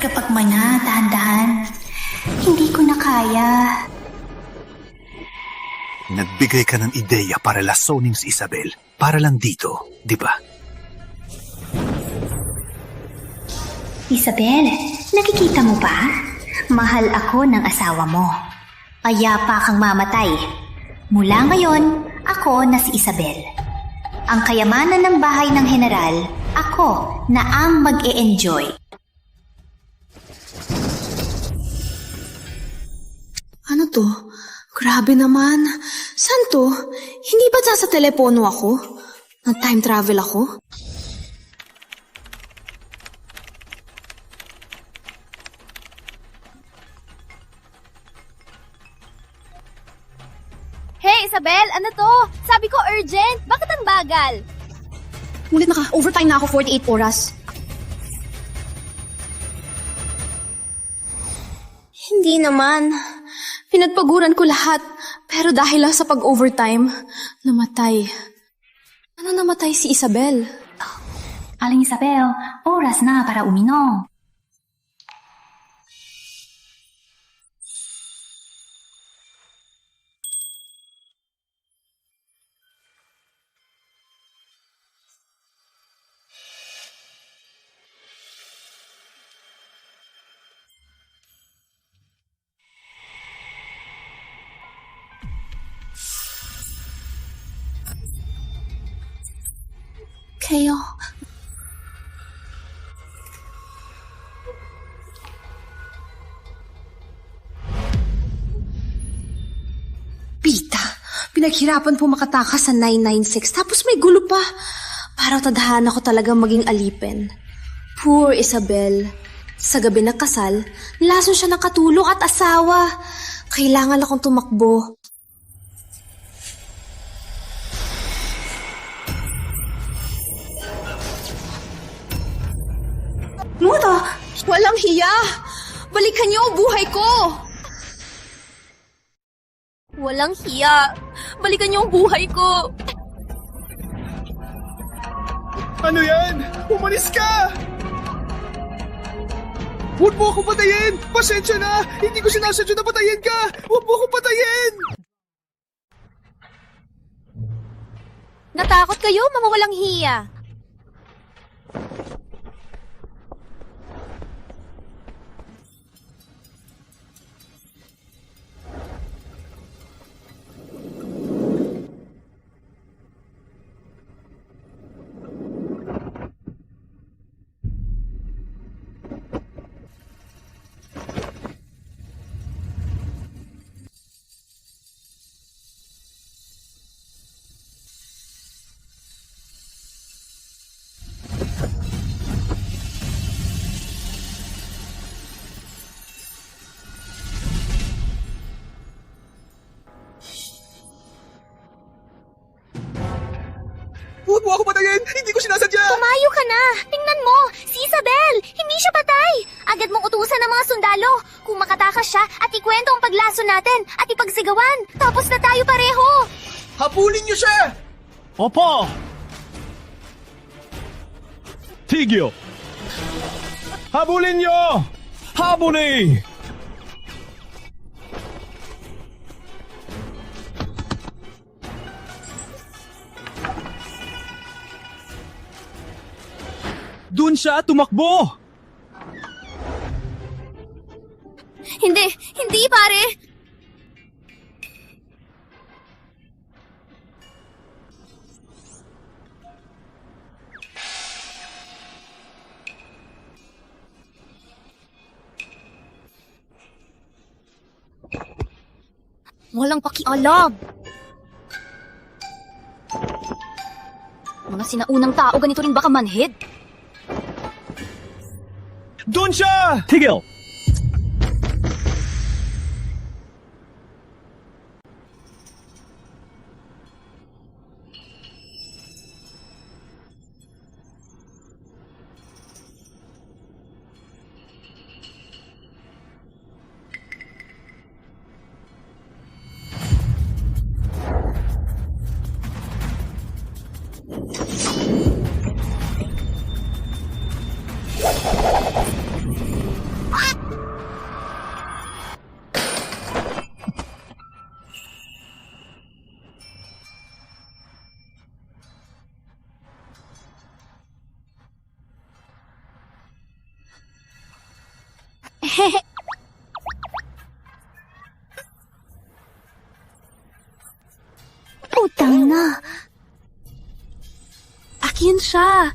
Tagapagmana, dahan-dahan. Hindi ko na kaya. Nagbigay ka ng ideya para lasonin si Isabel. Para lang dito, di ba? Isabel, nakikita mo ba? Mahal ako ng asawa mo. Payapa kang mamatay. Mula ngayon, ako na si Isabel. Ang kayamanan ng bahay ng general, ako na ang mag-e-enjoy. Ano to? Grabe naman. Saan to? Hindi ba sa telepono ako? Nag-time travel ako? Hey, Isabel! Ano to? Sabi ko urgent! Bakit ang bagal? Ngunit naka-overtime na ako 48 oras. Hindi naman. Pinagpaguran ko lahat. Pero dahil lang sa pag-overtime, namatay. Ano namatay si Isabel? Aling Isabel, oras na para uminom. Kayo. Pita, pinaghirapan po makatakas sa 996 tapos may gulo pa. Para tadhana ko talaga maging alipin. Poor Isabel. Sa gabi ng kasal, lason siya ng katulong at asawa. Kailangan akong tumakbo. Muto! Walang hiya! Balikan niyo ang buhay ko! Walang hiya! Balikan niyo ang buhay ko! Ano yan? Umalis ka! Huwag mo akong patayin! Pasensya na! Hindi ko sinasadya na patayin ka! Huwag mo akong patayin! Natakot kayo, mga walang hiya! Huwag mo ako patayin! Hindi ko sinasadya! Tumayo ka na! Tingnan mo! Si Isabel! Hindi siya patay! Agad mong utusan ng mga sundalo! Kung makatakas siya at ikwento ang paglaso natin at ipagsigawan! Tapos na tayo pareho! Habulin niyo siya! Opo! Tigil! Habulin niyo! Habulin! Doon siya tumakbo! Hindi! Hindi, pare! Walang pakialam! Mga sinaunang tao, ganito rin baka manhid? Doon siya! Tigil! Putang na. Akin siya.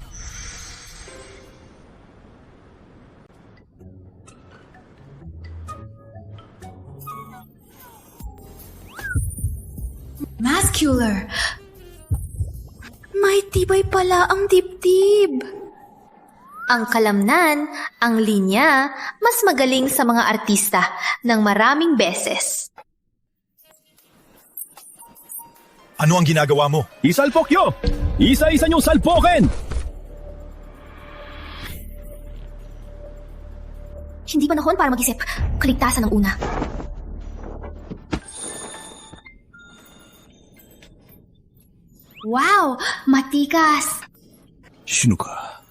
Muscular. May tibay pala ang dibdib. Ang kalamnan, ang linya, mas magaling sa mga artista ng maraming beses. Ano ang ginagawa mo? Isalpok nyo! Isa-isa niyong salpokin! Hindi panahon para mag-isip. Kaligtasan ang una. Wow! Matikas! Sino ka?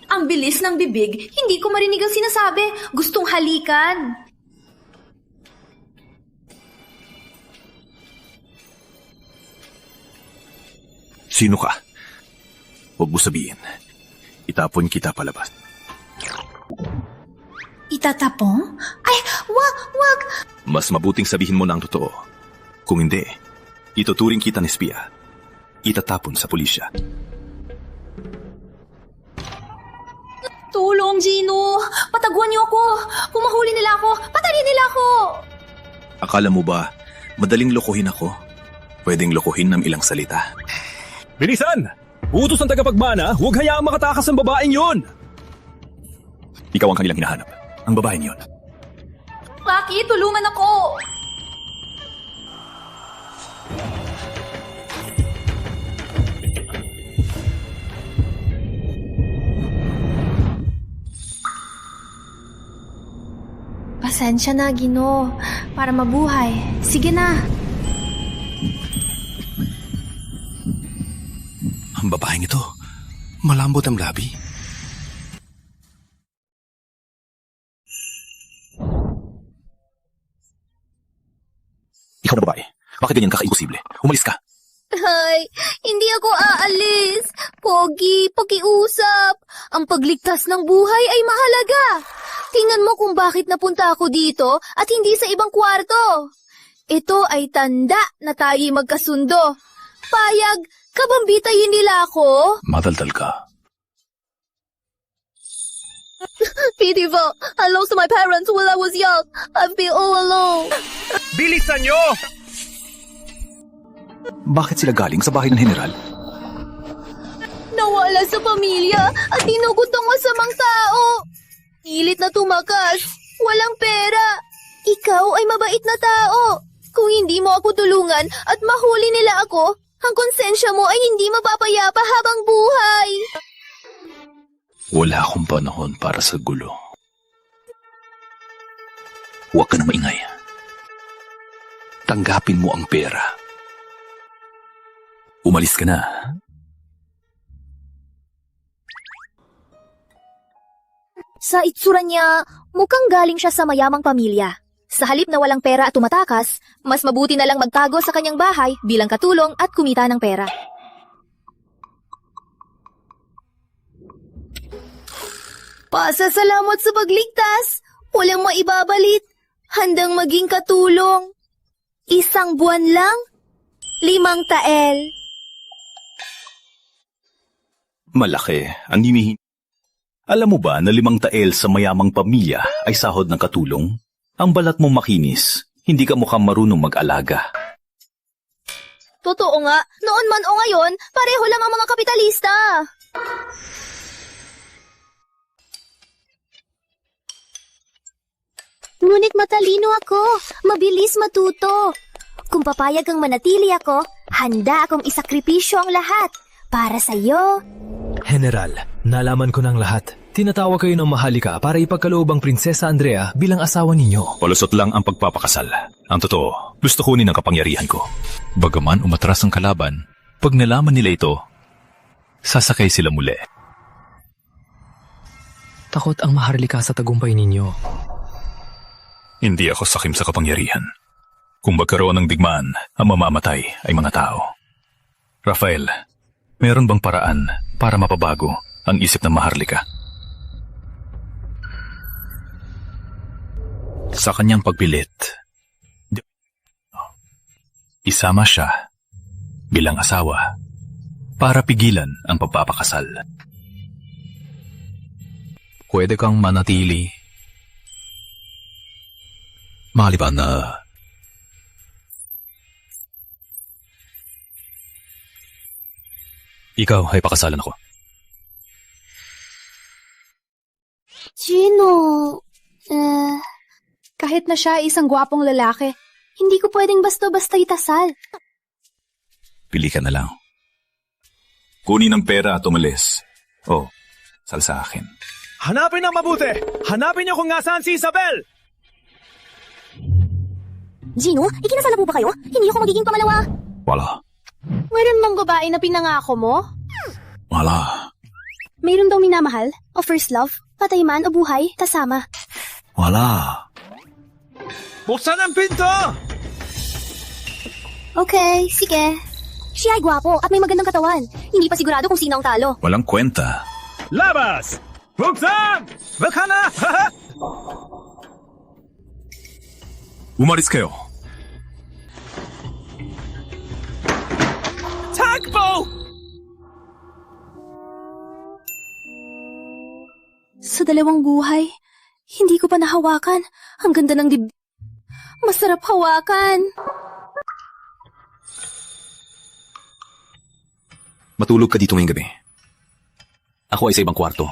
Ang bilis ng bibig, hindi ko marinig ang sinasabi. Gustong halikan. Sino ka? Huwag mo sabihin. Itapon kita palabas. Itatapong? Ay, wag! Mas mabuting sabihin mo na ang totoo. Kung hindi, ituturing kita ng espiya. Itatapon sa pulisya. Tulong, Gino! Pataguan niyo ako! Kung mahuli nila ako, patayin nila ako! Akala mo ba, madaling lokohin ako? Pwedeng lokohin ng ilang salita. Bilisan! Utos ng tagapagmana, huwag hayaang makatakas ang babaeng yun! Ikaw ang kanilang hinahanap. Ang babaeng yon. Rocky, tulungan ako! Pasensya na, Gino. Para mabuhay. Sige na. Ang babaeng ito, malambot ang labi. Ikaw na babae. Bakit ganyan ka ka-imposible? Umalis ka. Ay, hindi ako aalis. Pogi, pakiusap. Ang pagligtas ng buhay ay mahalaga. Tingnan mo kung bakit napunta ako dito at hindi sa ibang kwarto. Ito ay tanda na tayo'y magkasundo. Payag, kabambitayin nila ako. Madaldal ka. Pitiful, I lost my parents when I was young. I've been all alone. Bilisan nyo! Bakit sila galing sa bahay ng general? Nawala sa pamilya at tinugot ang masamang tao. Pilit na tumakas. Walang pera. Ikaw ay mabait na tao. Kung hindi mo ako tulungan at mahuli nila ako, ang konsensya mo ay hindi mapapayapa habang buhay. Wala akong panahon para sa gulo. Huwag ka na maingay. Tanggapin mo ang pera. Umalis ka na. Sa itsura niya, mukhang galing siya sa mayamang pamilya. Sa halip na walang pera at tumatakas, mas mabuti na lang magtago sa kanyang bahay bilang katulong at kumita ng pera. Pasasalamat sa pagligtas. Walang maibabalit. Handang maging katulong. 1 buwan lang? 5 tael. Malaki ang hinihingi. Alam mo ba na 5 tael sa mayamang pamilya ay sahod ng katulong? Ang balat mo makinis, hindi ka mukhang marunong mag-alaga. Totoo nga, noon man o ngayon, pareho lang ang mga kapitalista. Ngunit matalino ako, mabilis matuto. Kung papayag kang manatili ako, handa akong isakripisyo ang lahat. Para sa'yo. General, nalaman ko ng lahat. Tinatawag kayo ng mahalika para ipagkaloob ang Prinsesa Andrea bilang asawa ninyo. Palusot lang ang pagpapakasal. Ang totoo, gusto kunin ang kapangyarihan ko. Bagaman umatras ang kalaban, pag nalaman nila ito, sasakay sila muli. Takot ang maharlika sa tagumpay ninyo. Hindi ako sakim sa kapangyarihan. Kung magkaroon ng digmaan, ang mamamatay ay mga tao. Rafael, meron bang paraan para mapabago ang isip ng maharlika? Sa kanyang pagpilit, isama siya bilang asawa para pigilan ang pagpapakasal. Pwede kang manatili maliban na ikaw ay pakasalan ako. Gino, kahit na siya ay isang gwapong lalaki, hindi ko pwedeng basta-basta itasal. Pili ka na lang. Kunin ang pera at umalis. O, sal sa akin. Hanapin ang mabuti! Hanapin niyo kung nasaan si Isabel! Gino, ikinasala po ba kayo? Hindi ako magiging pamalawa. Wala. Meron bang babae na pinangako mo? Wala. Mayroon daw minamahal, o first love, patay man o buhay, kasama. Wala. Buksan ang pinto! Okay, sige. Siya ay gwapo at may magandang katawan. Hindi pa sigurado kung sino ang talo. Walang kwenta. Labas! Buksan! Baka na! Umalis kayo. Takbo! Sa dalawang buhay, hindi ko pa nahawakan. Ang ganda ng dib... Masarap hawakan. Matulog ka dito ngayong gabi. Ako ay sa ibang kwarto.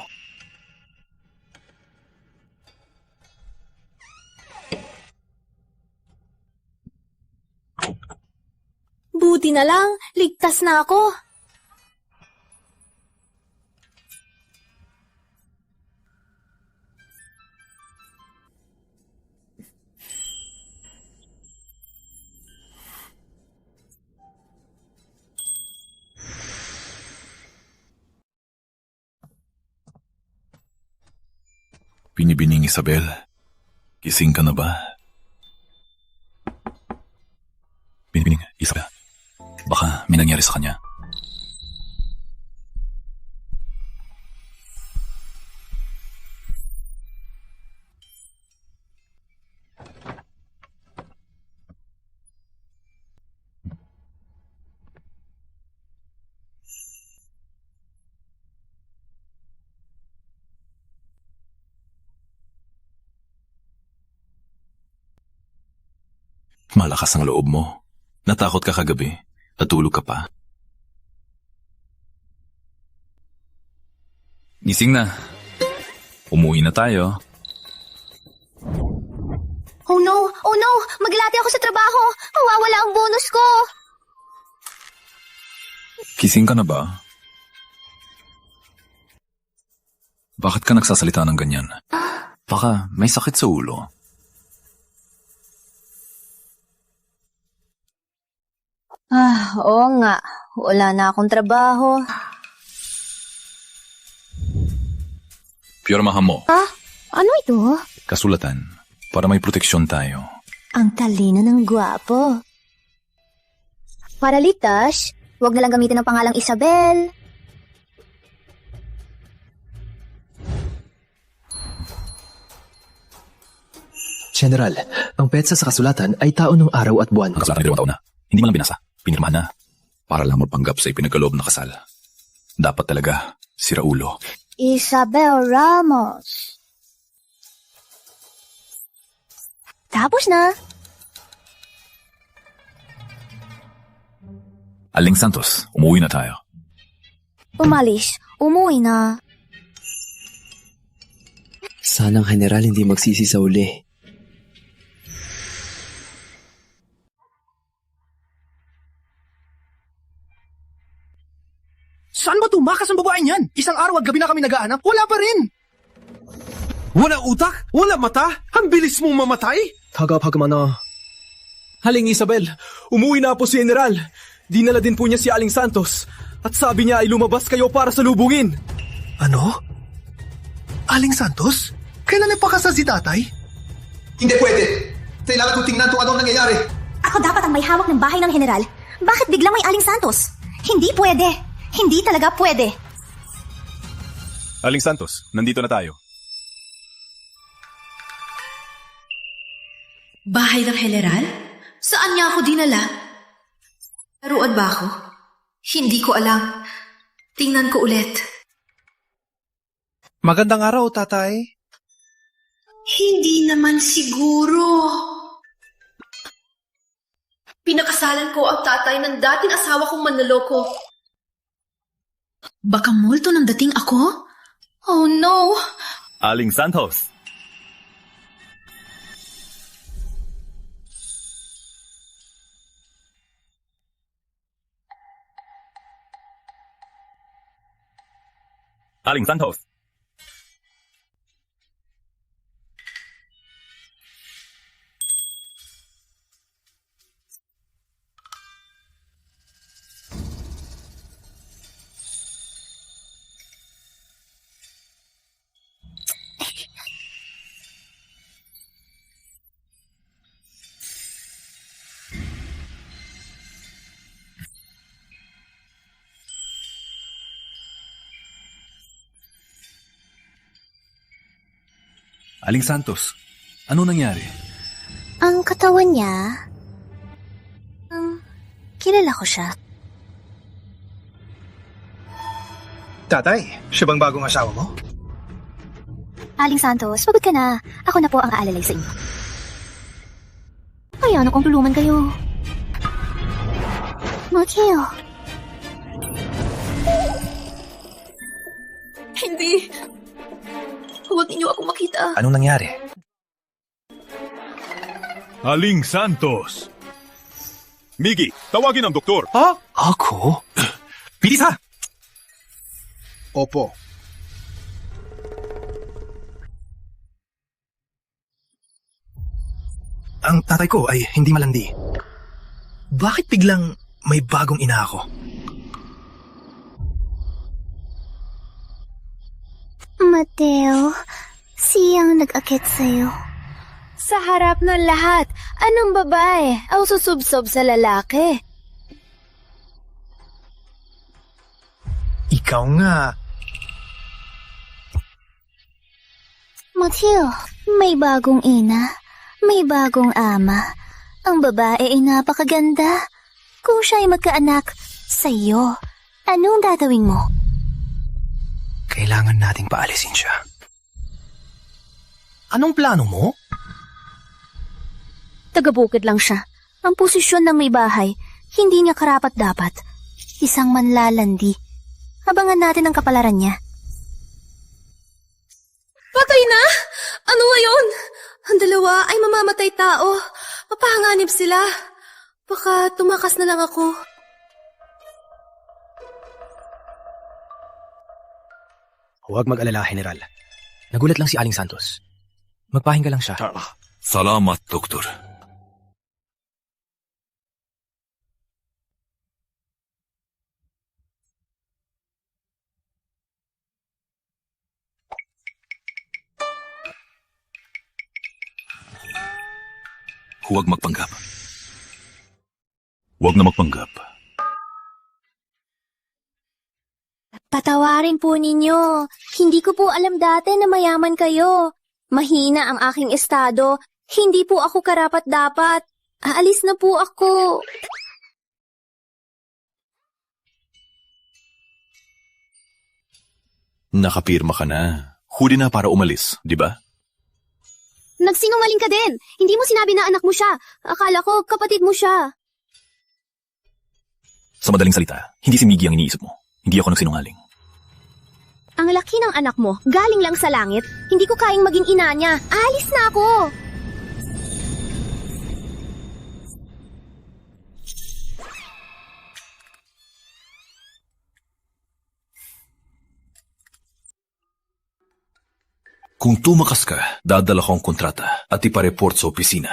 Buti na lang, ligtas na ako. Binibining Isabel, gising ka na ba? Binibining Isabel, baka may nangyari sa kanya. Malakas ang loob mo. Natakot ka kagabi. Natulog ka pa. Gising na. Umuwi na tayo. Oh no! Oh no! Maglati ako sa trabaho! Mawawala ang bonus ko! Gising ka na ba? Bakit ka nagsasalita ng ganyan? Baka may sakit sa ulo. Oo nga. Wala na akong trabaho. Pirmahan mo. Ano ito? Kasulatan. Para may proteksyon tayo. Ang talino ng gwapo. Para ligtas, huwag na lang gamitin ang pangalang Isabel. General, ang petsa sa kasulatan ay taon ng araw at buwan. Ang kasulatan ay 2 taon na. Hindi man lang binasa. Pinirmahan na. Para lang mapanggap sa ipinagkaloob na kasal. Dapat talaga, si Raulo. Isabel Ramos. Tapos na. Aling Santos, umuwi na tayo. Umalis. Umuwi na. Sana ang general hindi magsisi sa uli. Saan ba tumakas ang babae niyan? Isang araw at gabi na kami naghahanap, wala pa rin. Wala utak? Wala mata? Ang bilis mong mamatay? Tagapagmana. Haling Isabel, umuwi na po si General. Dinala din po niya si Aling Santos. At sabi niya ay lumabas kayo para salubungin. Ano? Aling Santos? Kailan nagpakasal si tatay? Hindi pwede. Kailangan kong tingnan kung anong nangyayari. Ako dapat ang may hawak ng bahay ng general. Bakit biglang may Aling Santos? Hindi pwede. Hindi talaga pwede. Aling Santos, nandito na tayo. Bahay ng General? Saan niya ako dinala? Laruan ba ako? Hindi ko alam. Tingnan ko ulit. Magandang araw, tatay. Hindi naman siguro. Pinakasalan ko ang tatay ng dating asawa kong manloloko. Baka multo nang dating ako? Oh no! Aling Santos! Aling Santos! Aling Santos, ano nangyari? Ang katawan niya... kilala ko siya. Tatay, siya bang bagong asawa mo? Aling Santos, pagod ka na. Ako na po ang aalalay sa inyo. Kaya na kung tuluman kayo. Mateo. Hindi. Huwag ninyo ako makita. Anong nangyari? Aling Santos! Miggy, tawagin ang doktor. Ha? Ako? Bilis ha! Opo. Ang tatay ko ay hindi malandi. Bakit biglang may bagong ina ako? Mateo, siyang nag-akit sa'yo. Sa harap ng lahat, anong babae ang susubsob sa lalaki? Ikaw nga. Mateo, may bagong ina, may bagong ama. Ang babae ay napakaganda. Kung siya ay magkaanak sa'yo, anong gagawin mo? Kailangan nating paalisin siya. Anong plano mo? Taga-bukid lang siya. Ang posisyon ng may bahay, hindi niya karapat-dapat. Isang manlalandi. Abangan natin ang kapalaran niya. Patay na? Ano ngayon? Ang dalawa ay mamamatay tao. Mapahanganib sila. Baka tumakas na lang ako. Huwag mag-alala, General. Nagulat lang si Aling Santos. Magpahinga lang siya. Salamat, doktor. Huwag magpanggap. Huwag na magpanggap. Patawarin po ninyo. Hindi ko po alam dati na mayaman kayo. Mahina ang aking estado. Hindi po ako karapat-dapat. Aalis na po ako. Nakapirma ka na. Huli na para umalis, di ba? Nagsinungaling ka din. Hindi mo sinabi na anak mo siya. Akala ko kapatid mo siya. Sa madaling salita, hindi si Miggy ang iniisip mo. Hindi ako nagsinungaling. Ang laki ng anak mo, galing lang sa langit. Hindi ko kayang maging ina niya. Alis na ako. Kung tumakas ka, dadala ko ang kontrata at ipareport sa opisina.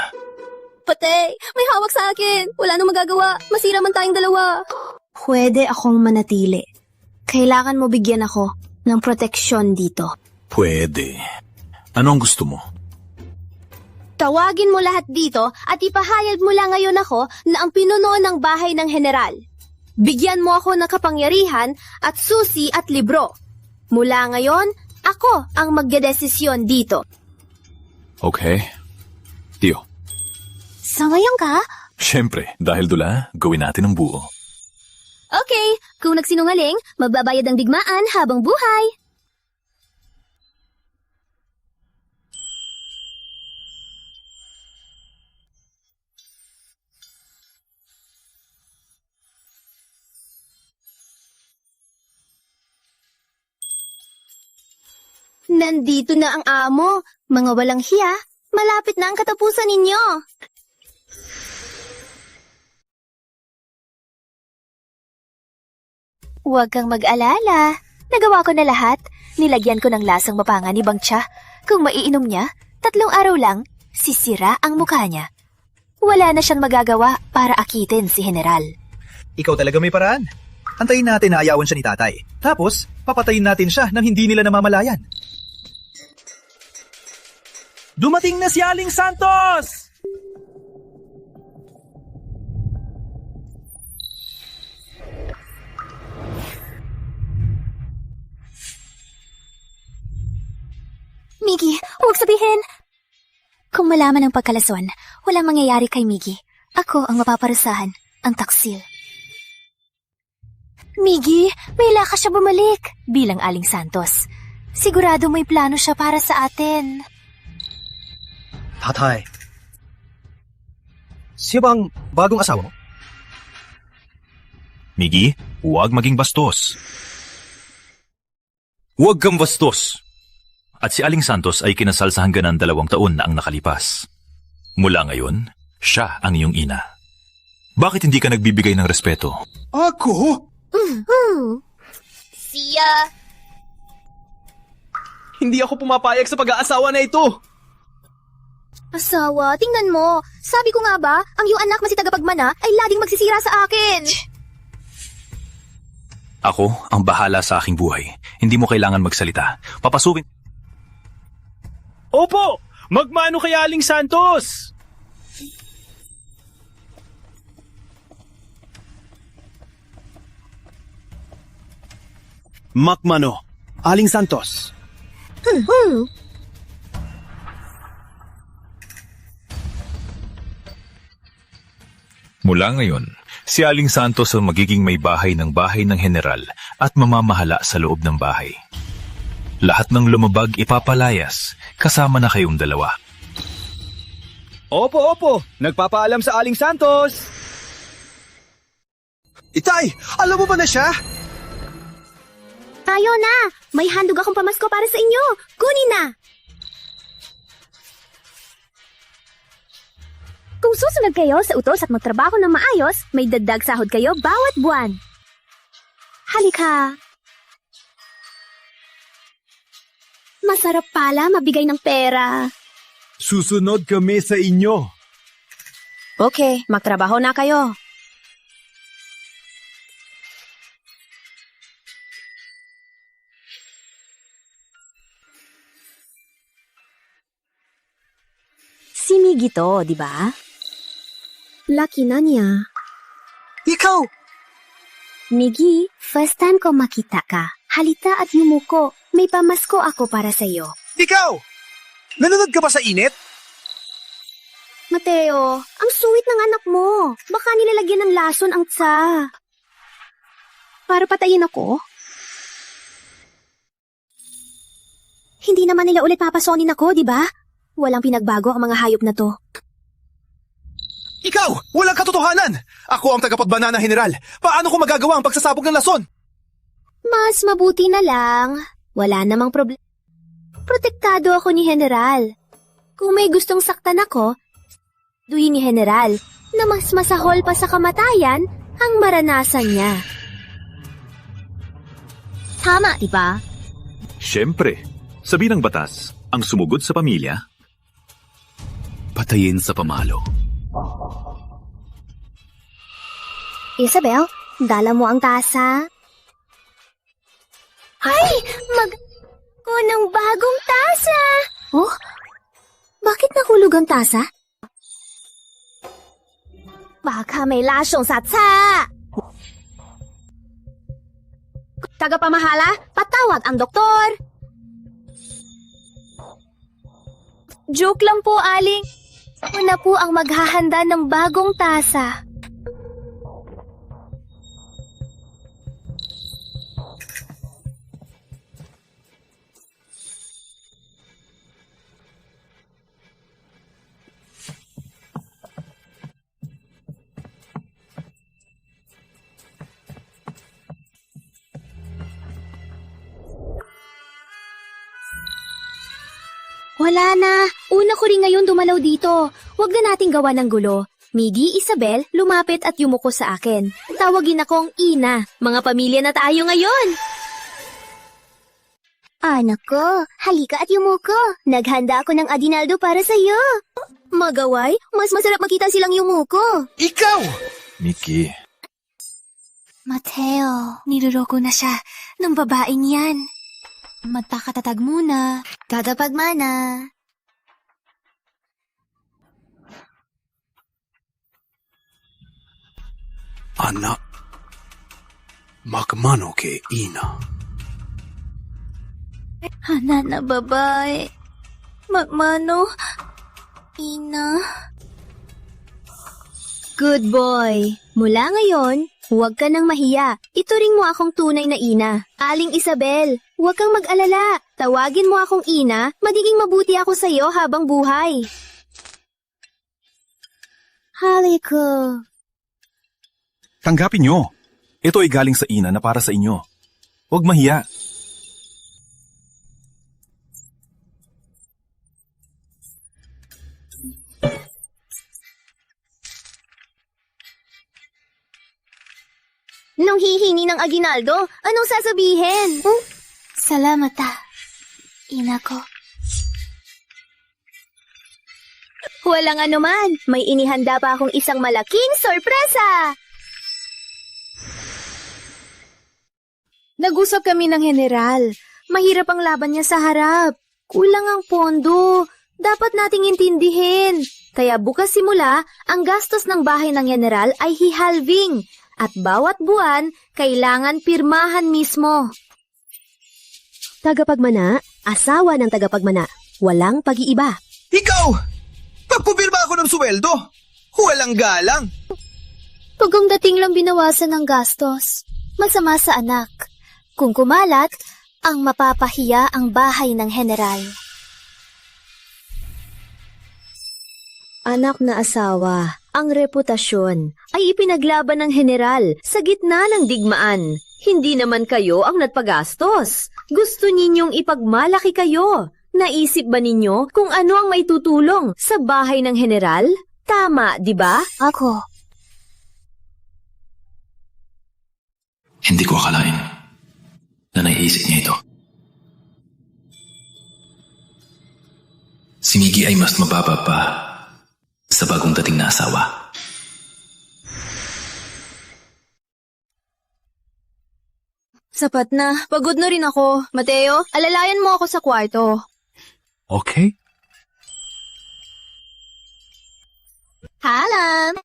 Patay, may hawak sa akin. Wala nang magagawa. Masira man tayong dalawa. Pwede akong manatili. Kailangan mo bigyan ako ng proteksyon dito. Pwede. Ano ang gusto mo? Tawagin mo lahat dito at ipahayag mo lang ngayon ako na ang pinuno ng bahay ng general. Bigyan mo ako ng kapangyarihan at susi at libro. Mula ngayon, ako ang magdedesisyon dito. Okay. Tio, Sangayon ka? Siyempre, dahil dula, gawin natin ang buo. Okay, kung nagsinungaling, magbabayad ang digmaan habang buhay. Nandito na ang amo. Mga walang hiya, malapit na ang katapusan ninyo. Huwag kang mag-alala. Nagawa ko na lahat. Nilagyan ko ng lasang mapangan ni Bang Cha. Kung maiinom niya, 3 araw lang, sisira ang mukha niya. Wala na siyang magagawa para akitin si General. Ikaw talaga may paraan. Antayin natin na ayawan siya ni tatay. Tapos, papatayin natin siya nang hindi nila namamalayan. Dumating na si Aling Santos! Miggy, huwag sabihin! Kung malaman ng pagkalaswan, walang mangyayari kay Miggy. Ako ang mapaparusahan, ang taksil. Miggy, may lakas siya bumalik bilang Aling Santos. Sigurado may plano siya para sa atin. Tatay. Siya bang bagong asawa mo? Miggy, huwag maging bastos. Huwag kang bastos. At si Aling Santos ay kinasal sa hangganan 2 taon na ang nakalipas. Mula ngayon, siya ang iyong ina. Bakit hindi ka nagbibigay ng respeto? Ako? Siya! Hindi ako pumapayag sa pag-aasawa na ito. Asawa, tingnan mo. Sabi ko nga ba, ang iyong anak na si tagapagmana ay laging magsisira sa akin. Ako ang bahala sa aking buhay. Hindi mo kailangan magsalita. Papasukin. Opo! Magmano kay Aling Santos? Makmano. Aling Santos. Mula ngayon, si Aling Santos ang magiging may bahay ng General at mamamahala sa loob ng bahay. Lahat ng lumabag ipapalayas, kasama na kayong 2. Opo. Nagpapaalam sa Aling Santos. Itay, alam mo ba na siya? Tayo na! May handog akong pamasko para sa inyo. Kunin na! Kung susunod kayo sa utos at magtrabaho ng maayos, may dagdag sahod kayo bawat buwan. Halika! Masarap pala mabigay ng pera. Susunod kami sa inyo. Okay, magtrabaho na kayo. Si Miggy to, di ba? Laki na niya. Ikaw! Miggy, first time ko makita ka. Halita at yumuko. May pamasko ako para sa iyo. Ikaw! Nanonood ka ba sa init? Mateo, ang sweet ng anak mo. Baka nilalagyan ng lason ang tsa. Para patayin ako? Hindi naman nila ulit papasonin ako, di ba? Walang pinagbago ang mga hayop na to. Ikaw! Walang katotohanan! Ako ang tagapagbanana, General. Paano ko magagawa ang pagsasabog ng lason? Mas mabuti na lang. Wala namang problema. Protektado ako ni General. Kung may gustong saktan ako, duhin ni General na mas masahol pa sa kamatayan ang maranasan niya. Tama, di ba? Siyempre, sabi ng batas, ang sumugod sa pamilya, patayin sa pamalo. Isabel, dala mo ang tasa. Ay! Ko ng bagong tasa! Oh? Bakit nahulog ang tasa? Baka may lasyong sa tsa! Tagapamahala, patawag ang doktor! Joke lang po, Aling. Una po ang maghahanda ng bagong tasa. Wala na. Una ko rin ngayon dumalaw dito. Huwag na nating gawa ng gulo. Miggy, Isabel, lumapit at yumuko sa akin. Tawagin akong Ina. Mga pamilya na tayo ngayon. Anak ko, halika at yumuko. Naghanda ako ng adinaldo para sa'yo. Magaway, mas masarap makita silang yumuko. Ikaw! Mickey, Mateo, niloloko na siya ng babaeng yan. Magpakatatag muna. Gagapagmana. Anak, magmano kay Ina. Hana na babae. Magmano? Ina. Good boy. Mula ngayon, huwag ka nang mahiya. Ituring mo akong tunay na ina. Aling Isabel, huwag kang mag-alala. Tawagin mo akong ina, magiging mabuti ako sa'yo habang buhay. Haliko. tanggapin nyo. Ito ay galing sa ina na para sa inyo. Huwag mahiya. Nung hihingi ng aginaldo, anong sasabihin? Salamat ina ko. Walang anuman, may inihanda pa akong isang malaking sorpresa! Nag-usap kami ng general. Mahirap ang laban niya sa harap. Kulang ang pondo. Dapat nating intindihin. Kaya bukas simula, ang gastos ng bahay ng general ay hihalving. At bawat buwan, kailangan pirmahan mismo. Tagapagmana, asawa ng tagapagmana. Walang pag-iiba. Ikaw! Pagpupirma ako ng sweldo! Walang galang! Pagong dating lang binawasan ng gastos. Masama sa anak. Kung kumalat, ang mapapahiya ang bahay ng general. Anak na asawa, ang reputasyon ay ipinaglaban ng general sa gitna ng digmaan. Hindi naman kayo ang nagpagastos. Gusto ninyong ipagmalaki kayo. Naisip ba ninyo kung ano ang may tutulong sa bahay ng general? Tama, di ba? Ako. Hindi ko akalain na naiisip niya ito. Si Miggy ay mas mababa pa sa bagong dating na asawa. Sapat na. Pagod na rin ako. Mateo, alalayan mo ako sa kwarto. Okay? Halam!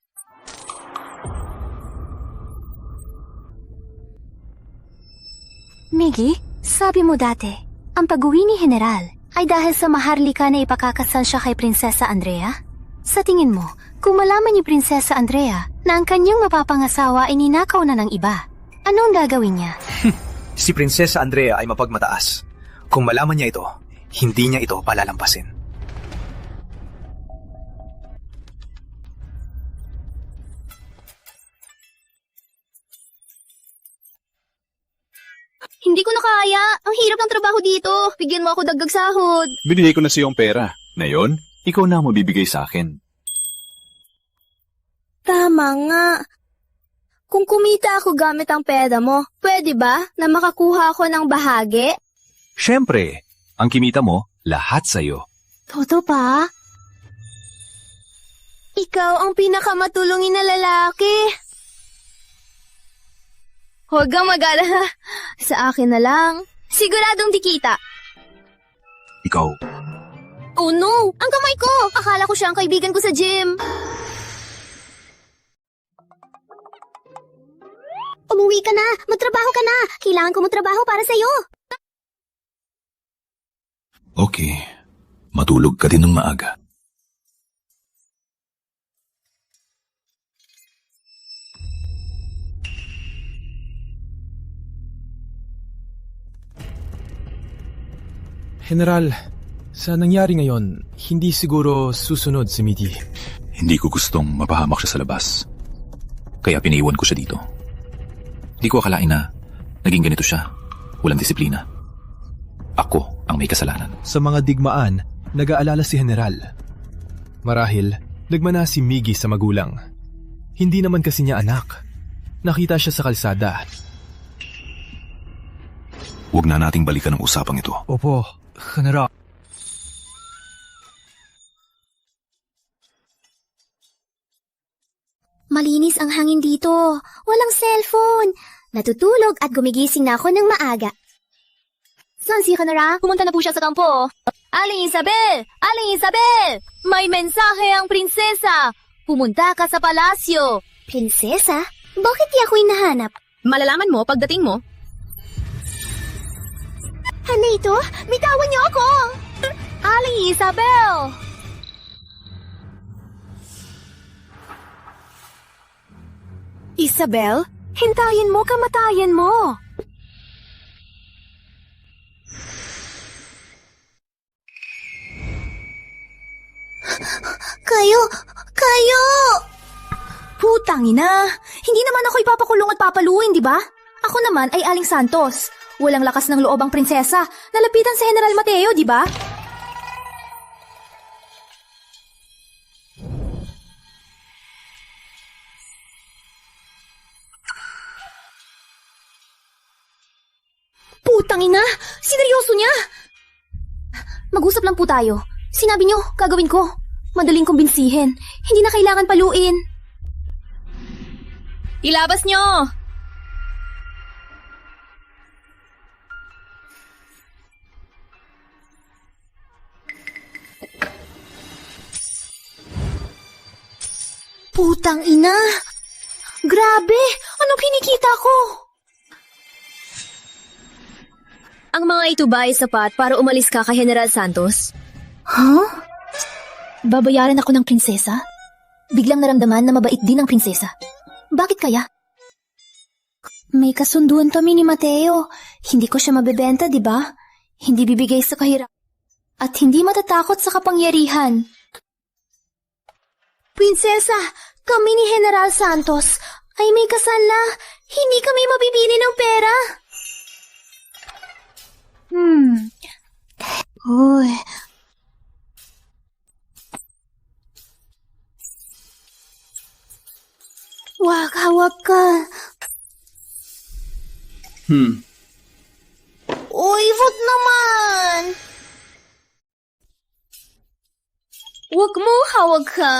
Miggy, sabi mo dati, ang pag-uwi ni General ay dahil sa maharlika na ipakakasal siya kay Prinsesa Andrea? Sa tingin mo, kung malaman ni Prinsesa Andrea na ang kanyang mapapangasawa ay ninakaw na ng iba, anong gagawin niya? Si Prinsesa Andrea ay mapagmataas. Kung malaman niya ito, hindi niya ito palalampasin. Hindi ko na kaya. Ang hirap ng trabaho dito. Bigyan mo ako dagdag sahod. Binigay ko na sa iyong pera. Ngayon, ikaw na ang mabibigay sa akin. Tama nga. Kung kumita ako gamit ang pera mo, pwede ba na makakuha ako ng bahagi? Siyempre, ang kimita mo, lahat sa'yo. Toto pa? Ikaw ang pinakamatulungin na lalaki. Huwag kang mag-alala. Sa akin na lang. Siguradong dikita. Ikaw. Oh no! Ang kamay ko! Akala ko siya ang kaibigan ko sa gym. Umuwi ka na! Magtrabaho ka na! Kailangan ko magtrabaho para sa'yo! Okay. Matulog ka din ng maaga. General, sa nangyari ngayon, hindi siguro susunod si Midi. Hindi ko gustong mapahamak siya sa labas. Kaya piniiwan ko siya dito. Hindi ko akalain na naging ganito siya. Walang disiplina. Ako ang may kasalanan. Sa mga digmaan, nag-aalala si General. Marahil, nagmana si Miggy sa magulang. Hindi naman kasi niya anak. Nakita siya sa kalsada. Huwag na nating balikan ang usapang ito. Opo, General. Malinis ang hangin dito. Walang cellphone. Natutulog at gumigising na ako ng maaga. Saan si Kanara? Pumunta na po siya sa kampo. Aling Isabel! Aling Isabel! May mensahe ang prinsesa! Pumunta ka sa palasyo. Prinsesa? Bakit di ako hinahanap? Malalaman mo pagdating mo. Ano ito? Bitawan niyo ako! Aling Isabel! Isabel, hintayin mo, kamatayan mo. Kayo! Putang ina! Hindi naman ako ipapakulong at papaluin, di ba? Ako naman ay Aling Santos. Walang lakas ng loob ang prinsesa. Nalapitan sa General Mateo, di ba? Putang ina! Sineryoso niya! Mag-usap lang po tayo. Sinabi niyo, gagawin ko. Madaling kumbinsihin. Hindi na kailangan paluin. Ilabas niyo! Putang ina! Grabe! Anong kinikita ko? Ang mga ito ba ay sapat para umalis ka kay General Santos? Huh? Babayaran ako ng prinsesa? Biglang naramdaman na mabait din ang prinsesa. Bakit kaya? May kasunduan kami ni Mateo. Hindi ko siya mabebenta, di ba? Hindi bibigay sa kahirap. At hindi matatakot sa kapangyarihan. Prinsesa, kami ni General Santos ay may kasal na. Hindi kami mabibili ng pera. Uy. Hawak ka. Uy, wag naman. Wag mo hawag ka.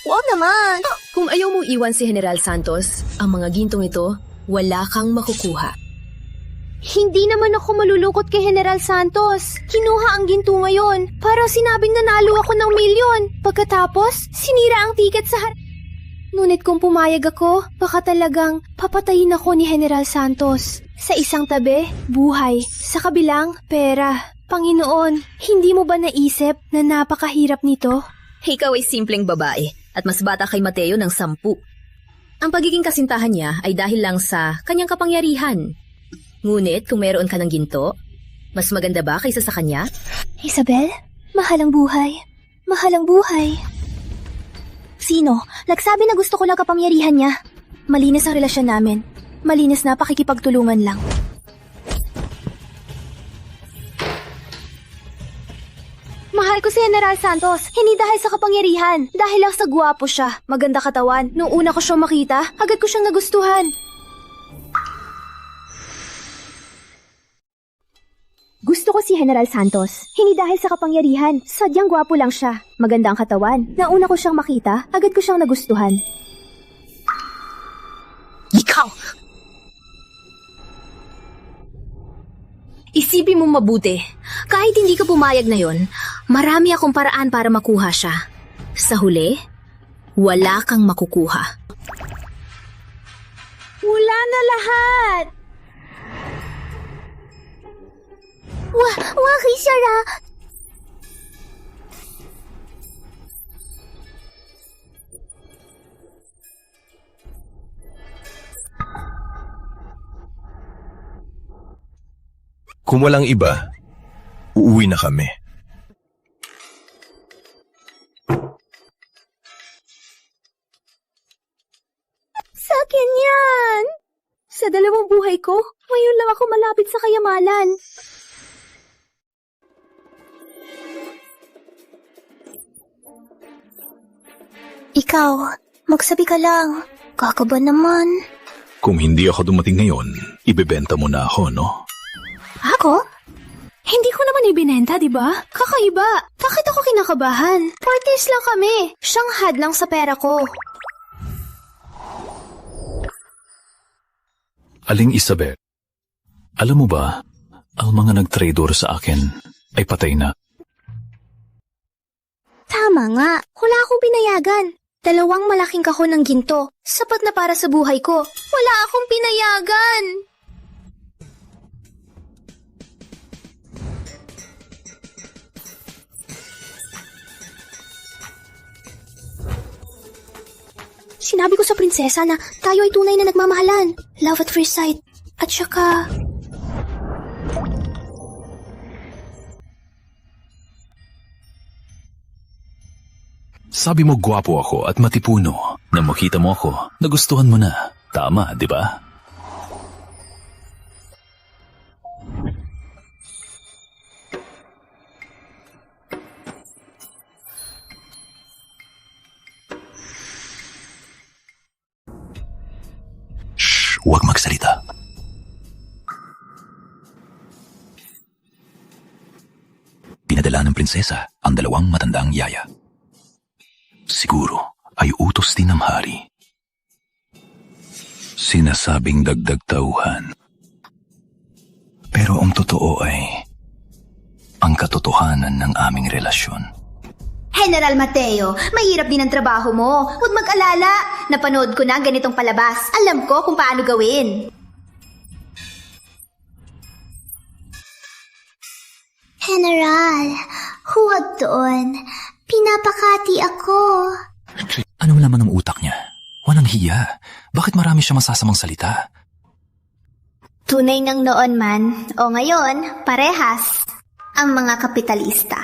Wag naman! Kung ayaw mong iwan si General Santos, ang mga gintong ito, wala kang makukuha. Hindi naman ako malulungkot kay General Santos. Kinuha ang ginto ngayon. Parang sinabing nanalo ako ng milyon. Pagkatapos, sinira ang tiket sa Ngunit kung pumayag ako, baka talagang papatayin ako ni General Santos. Sa isang tabi, buhay. Sa kabilang, pera. Panginoon, hindi mo ba naisip na napakahirap nito? Ikaw ay simpleng babae at mas bata kay Mateo ng 10. Ang pagiging kasintahan niya ay dahil lang sa kanyang kapangyarihan. Ngunit kung meron ka ng ginto, mas maganda ba kaysa sa kanya? Isabel, mahal ang buhay. Mahal ang buhay. Sino? Nagsabi na gusto ko lang kapangyarihan niya. Malinis ang relasyon namin. Malinis na pakikipagtulungan lang. Mahal ko si General Santos, hindi dahil sa kapangyarihan, dahil lang sa gwapo siya, maganda katawan. Noong una ko siyang makita, agad ko siyang nagustuhan. Gusto ko si General Santos, hindi dahil sa kapangyarihan, sadyang gwapo lang siya, maganda ang katawan. Nauna ko siyang makita, agad ko siyang nagustuhan. Ikaw! Isipin mo mabuti. Kahit hindi ka pumayag na yon, marami akong paraan para makuha siya. Sa huli, wala kang makukuha. Wala na lahat! Waki Sarah! Kung walang iba, uuwi na kami. Sa akin yan! Sa dalawang buhay ko, ngayon lang ako malapit sa kayamanan. Ikaw, magsabi ka lang. Kakaba naman. Kung hindi ako dumating ngayon, ibebenta mo na ako, no? Ako? Hindi ko naman ibinenta, di ba? Kakaiba. Bakit ako kinakabahan? Partners lang kami. Siyang had lang sa pera ko. Aling Isabel, alam mo ba, ang mga nag-trador sa akin ay patay na. Tama nga. Wala akong pinayagan. 2 malaking kahon ng ginto. Sapat na para sa buhay ko. Wala akong pinayagan. Sinabi ko sa prinsesa na tayo ay tunay na nagmamahalan. Love at first sight. At saka... Sabi mo gwapo ako at matipuno. Nang makita mo ako, nagustuhan mo na. Tama, di ba? Shh, huwag magsalita. Pinadala ng prinsesa ang 2 matandang yaya. Siguro ay utos din ng hari. Sinasabing dagdag tauhan. Pero ang totoo ay ang katotohanan ng aming relasyon. General Mateo, mahirap din ang trabaho mo. Huwag mag-alala. Napanood ko na ang ganitong palabas. Alam ko kung paano gawin. General, huwag doon. Pinapakati ako. Anong laman ng utak niya? Walang hiya. Bakit marami siya masasamang salita? Tunay ng noon man, o ngayon, parehas ang mga kapitalista.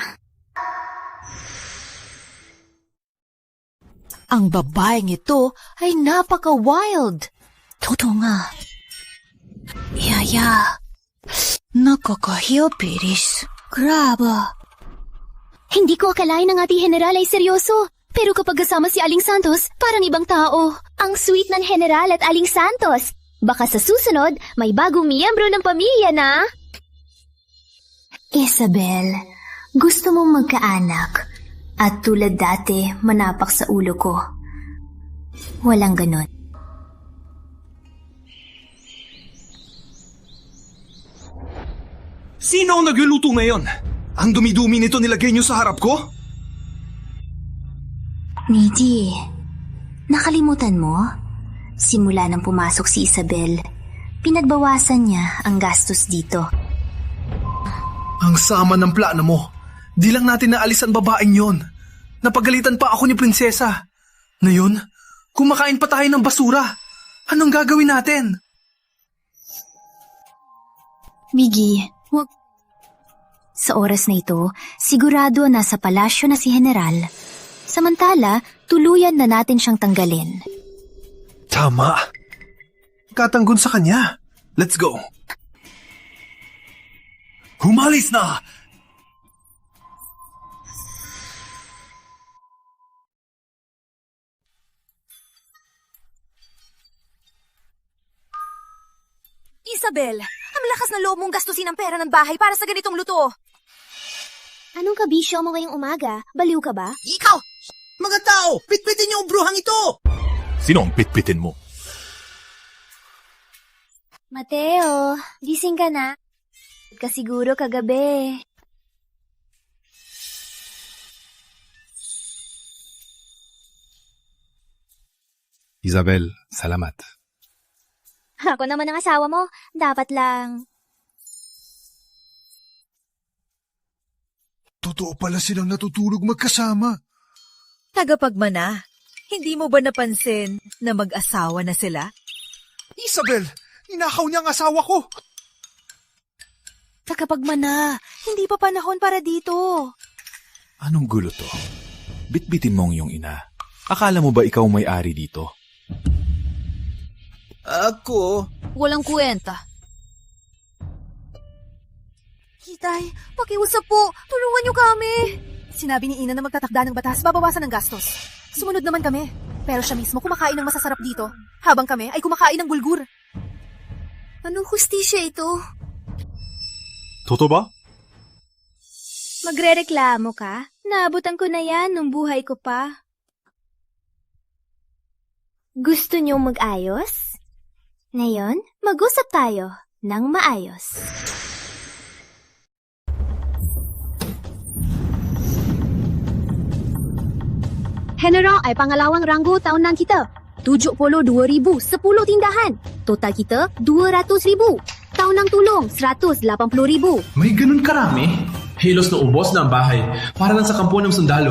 Ang babaeng ito ay napaka-wild. Totoo nga. Yaya, nakakahiya, Piris. Grabe. Hindi ko akalain ng ating general ay seryoso. Pero kapag kasama si Aling Santos, parang ibang tao. Ang sweet ng general at Aling Santos. Baka sa susunod, may bagong miyembro ng pamilya na. Isabel, gusto mong magkaanak at tulad dati manapak sa ulo ko. Walang ganon. Sino ang nagluluto ngayon? Ang dumi-dumi nito nilagay niyo sa harap ko? Midi, nakalimutan mo? Simula nang pumasok si Isabel, pinagbawasan niya ang gastos dito. Ang sama ng plano mo. Di lang natin naalis ang babaeng yon. Napagalitan pa ako ni prinsesa. Ngayon, kumakain pa tayo ng basura. Anong gagawin natin? Miggy, wag... Sa oras na ito, sigurado nasa palasyo na si General. Samantala, tuluyan na natin siyang tanggalin. Tama. Katanggon sa kanya. Let's go. Humalis na! Isabel, ang lakas na loob mong gastusin ang pera ng bahay para sa ganitong luto. Anong kabisyo mo ngayong umaga? Baliw ka ba? Ikaw! Mga tao, pitpitin niyo ang bruhang ito! Sino ang pitpitin mo? Mateo, gising ka na. Kasiguro kagabi. Isabel, salamat. Ako naman ang asawa mo. Dapat lang. Totoo pala silang natutulog magkasama. Tagapagmana, hindi mo ba napansin na mag-asawa na sila? Isabel, ninakaw niya ang asawa ko. Tagapagmana, hindi pa panahon para dito. Anong gulo to? Bitbitin mo ang iyong ina. Akala mo ba ikaw may-ari dito? Ako? Walang kwenta. Kitay, pakiusap po. Tulungan niyo kami. Sinabi ni Ina na magtatakda ng batas, babawasan ng gastos. Sumunod naman kami. Pero siya mismo kumakain ng masasarap dito, habang kami ay kumakain ng bulgur. Anong hustisya ito? Totoo ba? Magrereklamo ka? Naabutan ko na yan nung buhay ko pa. Gusto niyong mag-ayos? Ngayon, mag-usap tayo ng maayos. General ay pangalawang ranggo taon ng kita. 72,000, 10 tindahan. Total kita, 200,000. Taon ng tulong, 180,000. May ganun karami? Halos na ubos na ang bahay. Para lang sa kampo ng sundalo.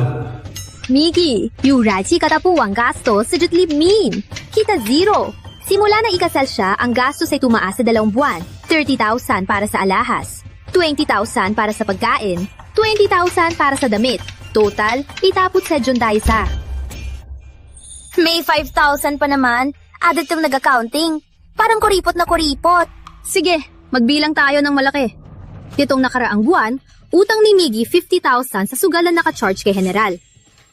Miggy, yung rachi katapuang gastos sa min. Kita zero. Simula na ikasal siya, ang gastos ay tumaas sa 2 buwan. 30,000 para sa alahas. 20,000 para sa pagkain. 20,000 para sa damit. Total, itapot sa Jundaysa. May 5,000 pa naman. Added tong nag-accounting. Parang kuripot na kuripot. Sige, magbilang tayo ng malaki. Itong nakaraang buwan, utang ni Miggy 50,000 sa sugalan naka-charge kay General.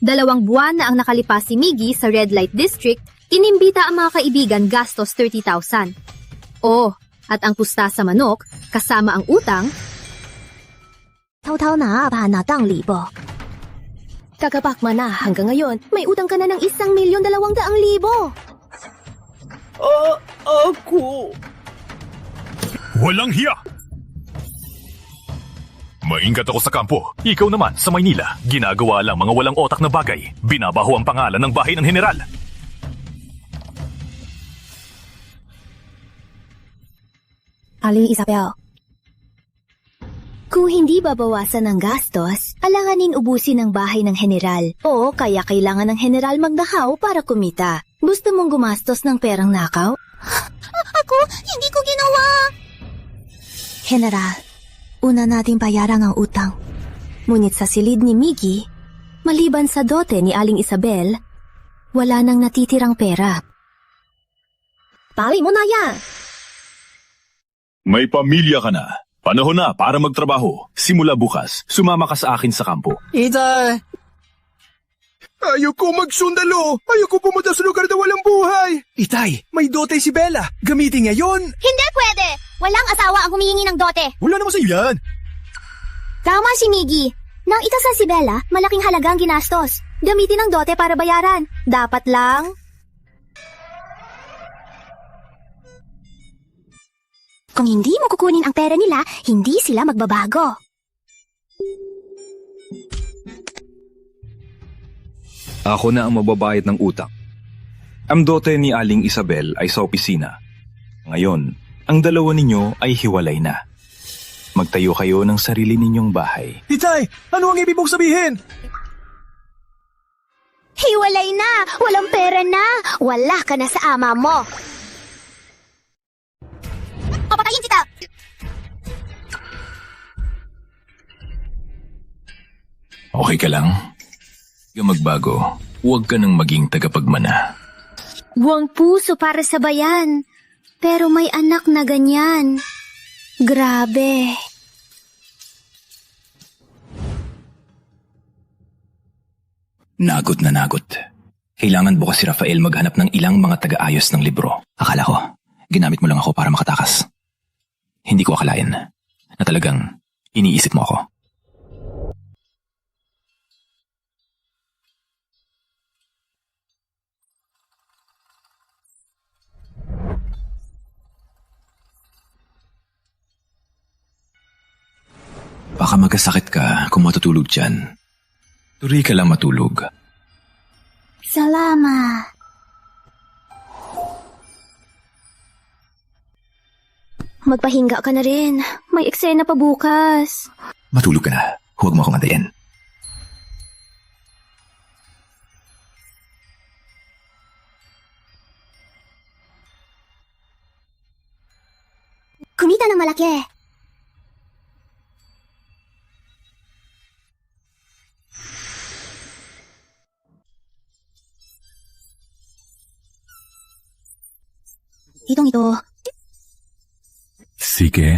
2 buwan na ang nakalipas si Miggy sa Red Light District, inimbita ang mga kaibigan gastos 30,000. Oh, at ang pusta sa manok, kasama ang utang, Taw-taw na ba na tang libo? Kakapakma na hanggang ngayon, may utang ka na ng 1,200,000. Ako? Walang hiya! Maingat ako sa kampo. Ikaw naman, sa Maynila, ginagawa lang mga walang otak na bagay. Binabaho ang pangalan ng bahay ng general. Aling Isabel. Kung hindi babawasan ang gastos, alanganing ubusin ang bahay ng general. O kaya kailangan ng general magnakaw para kumita. Gusto mong gumastos ng perang nakaw? Ako, hindi ko ginawa! General, una nating bayaran ang utang. Ngunit sa silid ni Miggy, maliban sa dote ni Aling Isabel, wala nang natitirang pera. Pali mo na yan! May pamilya ka na. Panahon na para magtrabaho. Simula bukas, sumama ka sa akin sa kampo. Ita! Ayoko magsundalo! Ayoko pumunta sa lugar na walang buhay! Itay, may dote si Bella. Gamitin ngayon. Hindi pwede! Walang asawa ang humihingi ng dote. Wala naman sa iyo yan! Tama si Miggy. Nang ikasal si Bella, malaking halaga ang ginastos. Gamitin ang dote para bayaran. Dapat lang... Kung hindi mo kukunin ang pera nila, hindi sila magbabago. Ako na ang mababayad ng utang. Ang dote ni Aling Isabel ay sa opisina. Ngayon, ang dalawa ninyo ay hiwalay na. Magtayo kayo ng sarili ninyong bahay. Itay, ano ang ibig mong sabihin? Hiwalay na! Walang pera na! Wala ka na sa ama mo! Papatayin kita! Okay ka lang? Huwag ka magbago. Huwag ka nang maging tagapagmana. Buwang puso para sa bayan. Pero may anak na ganyan. Grabe. Nagot na nagot. Kailangan bukas si Rafael maghanap ng ilang mga taga-ayos ng libro. Akala ko, ginamit mo lang ako para makatakas. Hindi ko akalain na talagang iniisip mo ako. Baka magkasakit ka kung matutulog dyan. Turi ka lang matulog. Salamat. Magpahinga ka na rin. May eksena pa bukas. Matulog ka na. Huwag mo akong antayin. Kumita ng malaki. Itong ito. Sige.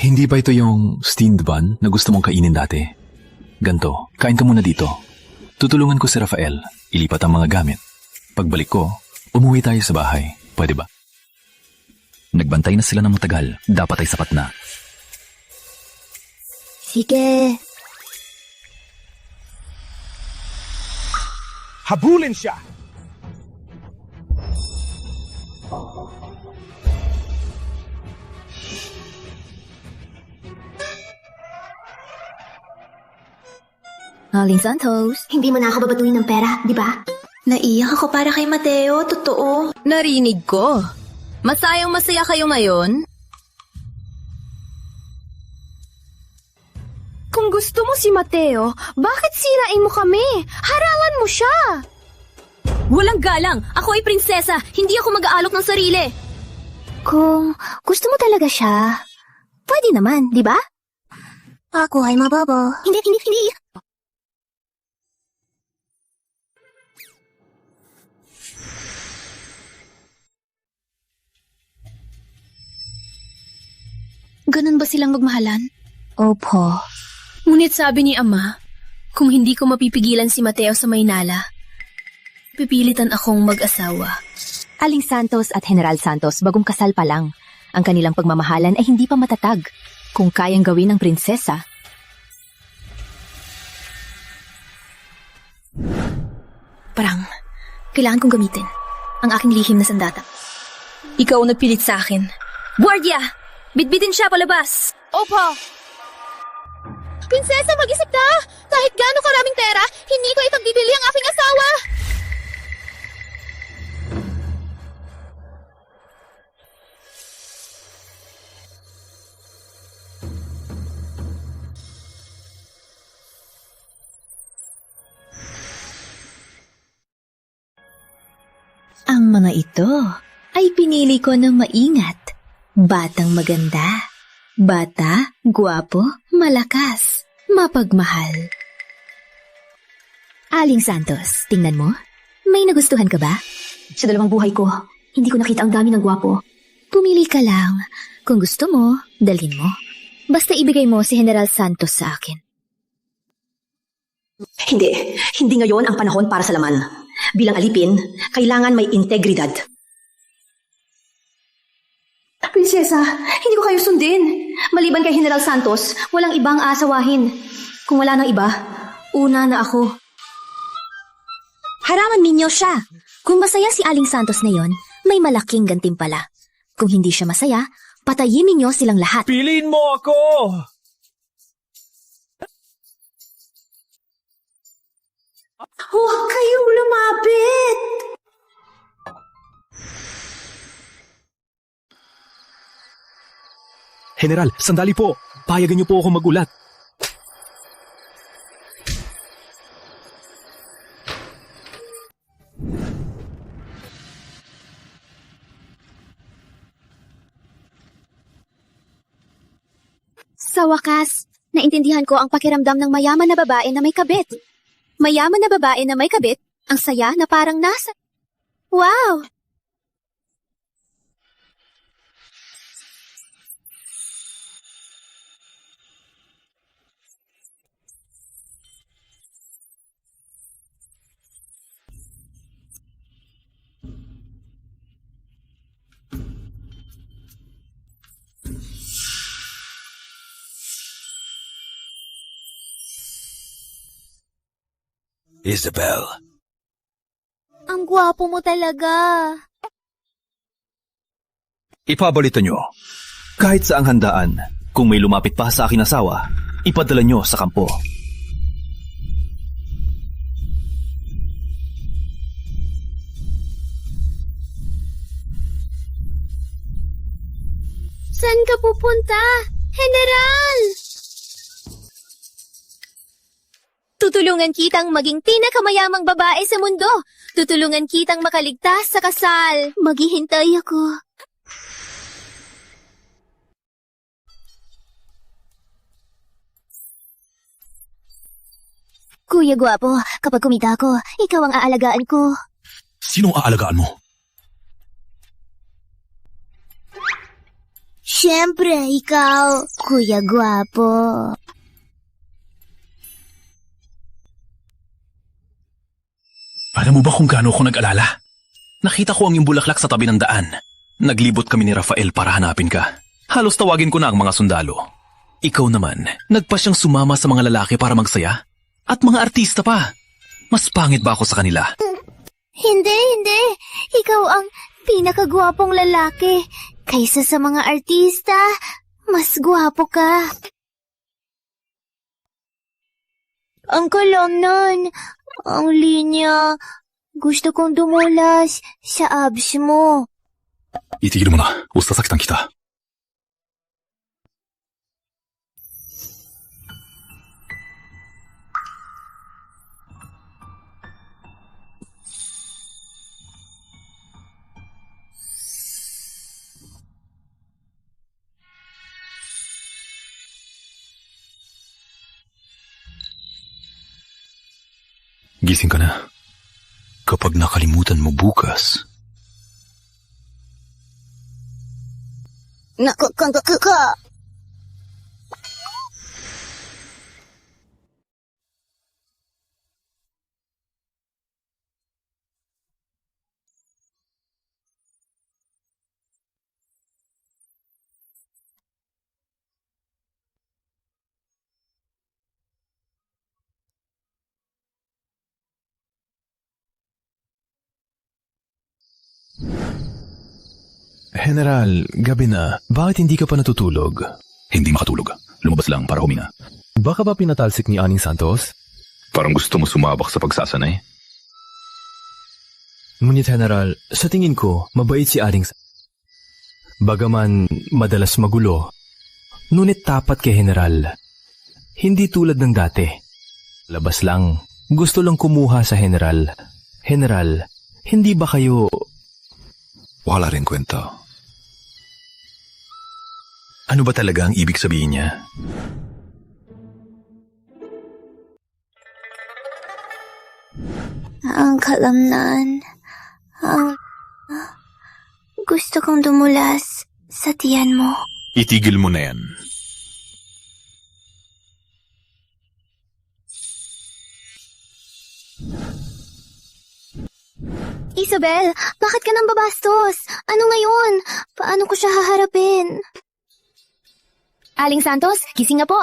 Hindi ba ito yung steamed bun na gusto mong kainin dati? Ganto, kain ka muna dito. Tutulungan ko si Rafael, ilipat ang mga gamit. Pagbalik ko, umuwi tayo sa bahay. Pwede ba? Nagbantay na sila ng matagal. Dapat ay sapat na. Sige. Habulin siya! Aling Santos, hindi mo na ako babatuin ng pera, di ba? Naiyak ako para kay Mateo, totoo. Narinig ko. Masayang masaya kayo ngayon? Kung gusto mo si Mateo, bakit sirain mo kami? Harangan mo siya! Walang galang! Ako ay prinsesa! Hindi ako mag-aalok ng sarili! Kung gusto mo talaga siya, pwede naman, di ba? Ako ay mabobo. Hindi. Ganun ba silang magmahalan? Opo. Ngunit sabi ni Ama, kung hindi ko mapipigilan si Mateo sa Maynala, pipilitan akong mag-asawa. Aling Santos at General Santos bagong kasal pa lang. Ang kanilang pagmamahalan ay hindi pa matatag. Kung kayang gawin ng prinsesa. Parang, kailangan kong gamitin ang aking lihim na sandata. Ikaw ang nagpilit sa akin. Guardia! Bitbitin siya palabas! Opo! Prinsesa, mag-isip na! Kahit gaano karaming pera, hindi ko ipagbibili ang aking asawa! Ang mga ito ay pinili ko ng maingat. Batang maganda. Bata, gwapo, malakas, mapagmahal. Aling Santos, tingnan mo. May nagustuhan ka ba? Sa dalawang buhay ko, hindi ko nakita ang dami ng gwapo. Pumili ka lang. Kung gusto mo, dalhin mo. Basta ibigay mo si General Santos sa akin. Hindi ngayon ang panahon para sa laman. Bilang alipin, kailangan may integridad. Prinsesa, hindi ko kayo sundin. Maliban kay General Santos, walang ibang aasawahin. Kung wala nang iba, una na ako. Haraman ninyo siya. Kung masaya si Aling Santos ngayon, may malaking gantimpala. Kung hindi siya masaya, patayin ninyo silang lahat. Piliin mo ako! Huwag kayong lumapit! General, sandali po. Payagan niyo po ako magulat. Sa wakas, naintindihan ko ang pakiramdam ng mayaman na babae na may kabit. Mayaman na babae na may kabit, ang saya na parang nasa... Wow! Isabel. Ang gwapo mo talaga. Ipabalito nyo. Kahit sa ang handaan, kung may lumapit pa sa aking asawa, ipadala nyo sa kampo. Saan ka pupunta, General? Tutulungan kitang maging pinakamayamang babae sa mundo. Tutulungan kitang makaligtas sa kasal. Maghihintay ako. Kuya Gwapo, kapag kumita ako, ikaw ang aalagaan ko. Sinong aalagaan mo? Siyempre, ikaw, Kuya Gwapo. Alam mo ba kung gaano ako nag-alala? Nakita ko ang iyong bulaklak sa tabi ng daan. Naglibot kami ni Rafael para hanapin ka. Halos tawagin ko na ang mga sundalo. Ikaw naman, nagpa siyang sumama sa mga lalaki para magsaya? At mga artista pa. Mas pangit ba ako sa kanila? Hindi. Ikaw ang pinakagwapong lalaki. Kaysa sa mga artista, mas gwapo ka. Ang kalam nun. Ang linya. Gusto kong dumulas sa abs mo. Itigil mo na. O sasaktan kita. Gising ka na. Kapag nakalimutan mo bukas. General, gabi na. Bakit hindi ka pa natutulog? Hindi makatulog. Lumabas lang para huminga. Baka ba pinatalsik ni Aning Santos? Parang gusto mo sumabak sa pagsasanay. Ngunit General, sa tingin ko, mabait si Aning Bagaman madalas magulo, ngunit tapat kay General. Hindi tulad ng dati. Labas lang. Gusto lang kumuha sa General. General, hindi ba kayo... Wala rin kwento. Ano ba talaga ang ibig sabihin niya? Ang kalamnan. Gusto kong dumulas sa tiyan mo. Itigil mo na yan. Isabel, bakit ka nang babastos? Ano ngayon? Paano ko siya haharapin? Aling Santos, gising na po.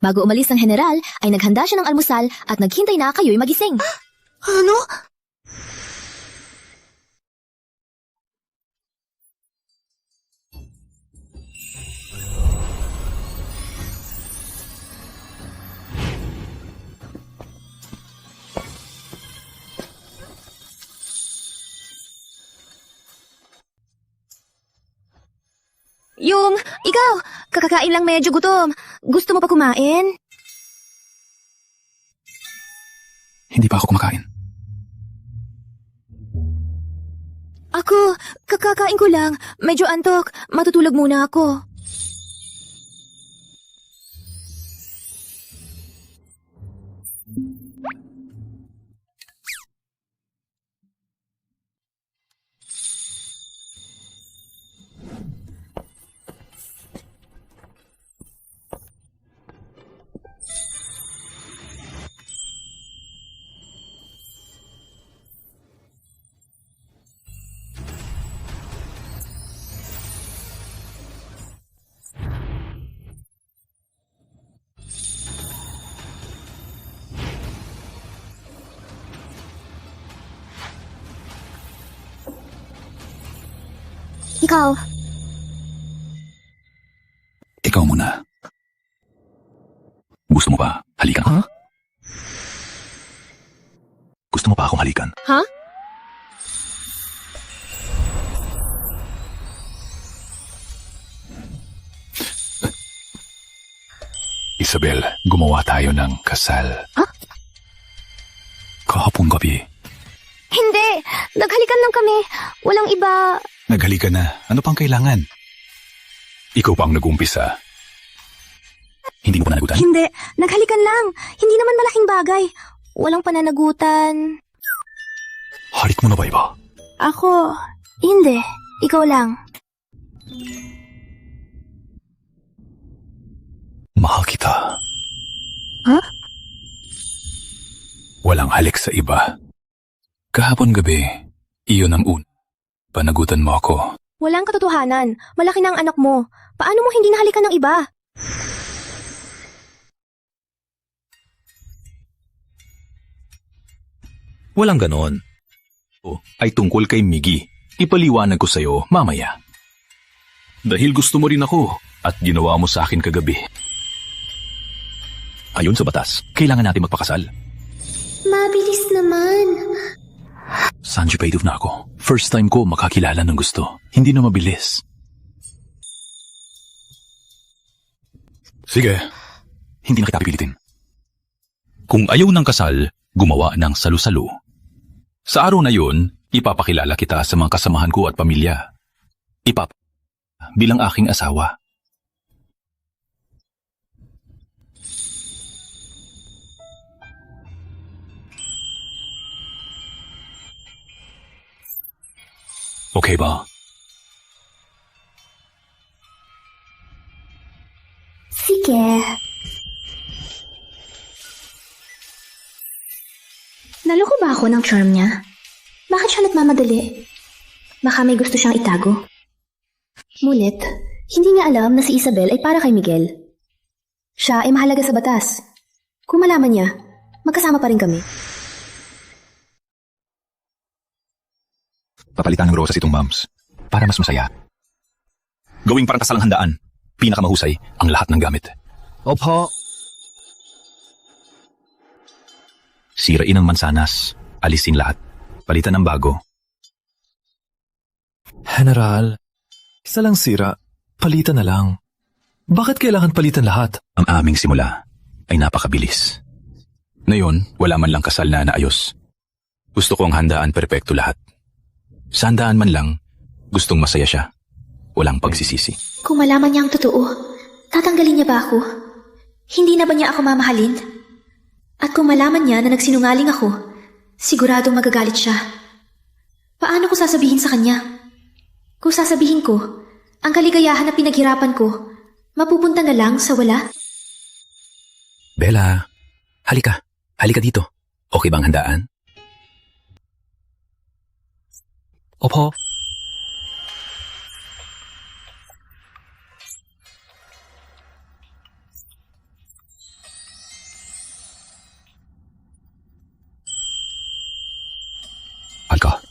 Bago umalis ng general, ay naghanda siya ng almusal at naghintay na kayo'y magising. Ano? Ikaw, kakakain lang medyo gutom. Gusto mo pa kumain? Hindi pa ako kumakain. Ako, kakakain ko lang. Medyo antok. Matutulog muna ako. Ikaw. Ikaw muna. Gusto mo ba halikan? Huh? Gusto mo pa akong halikan? Ha? Isabel, gumawa tayo ng kasal. Huh? Kahapon gabi. Hindi! Naghalikan lang kami. Walang iba. Naghalikan na. Ano pang kailangan? Ikaw pa ang nag-umpisa. Hindi mo pa nagutan? Hindi. Naghalikan lang. Hindi naman malaking bagay. Walang pananagutan. Harik mo na ba iba? Ako, hindi. Ikaw lang. Mahal kita. Huh? Walang halik sa iba. Kahapon gabi, iyon ang panagutan mo ako. Walang katotohanan. Malaki na ang anak mo. Paano mo hindi nahalikan ng iba? Walang ganon. Ay tungkol kay Miggy. Ipaliwanag ko sa'yo mamaya. Dahil gusto mo rin ako at ginawa mo sa akin kagabi. Ayon sa batas, kailangan natin magpakasal. Mabilis naman. Sanjipative na ako. First time ko makakilala ng gusto. Hindi na mabilis. Sige. Hindi na kita pipilitin. Kung ayaw ng kasal, gumawa ng salu-salu. Sa araw na yun, ipapakilala kita sa mga kasamahan ko at pamilya. Bilang aking asawa. Okay ba? Sige. Naloko ba ako ng charm niya? Bakit siya nagmamadali? Baka may gusto siyang itago. Ngunit, hindi niya alam na si Isabel ay para kay Miguel. Siya ay mahalaga sa batas. Kung malaman niya, magkasama pa rin kami. Papalitan ng rosas itong moms para mas masaya. Gawing parang kasalang handaan. Pinakamahusay ang lahat ng gamit. Opo. Sirain ang mansanas. Alisin lahat. Palitan ng bago. General, isa lang sira. Palitan na lang. Bakit kailangan palitan lahat? Ang aming simula ay napakabilis. Ngayon, wala man lang kasal na naayos. Gusto ko ang handaan perpekto lahat. Sa handaan man lang, gustong masaya siya. Walang pagsisisi. Kung malaman niya ang totoo, tatanggalin niya ba ako? Hindi na ba niya ako mamahalin? At kung malaman niya na nagsinungaling ako, siguradong magagalit siya. Paano ko sasabihin sa kanya? Kung sasabihin ko, ang kaligayahan na pinaghirapan ko, mapupunta na lang sa wala? Bella, halika. Halika dito. Okay bang handaan? Opo. Halika.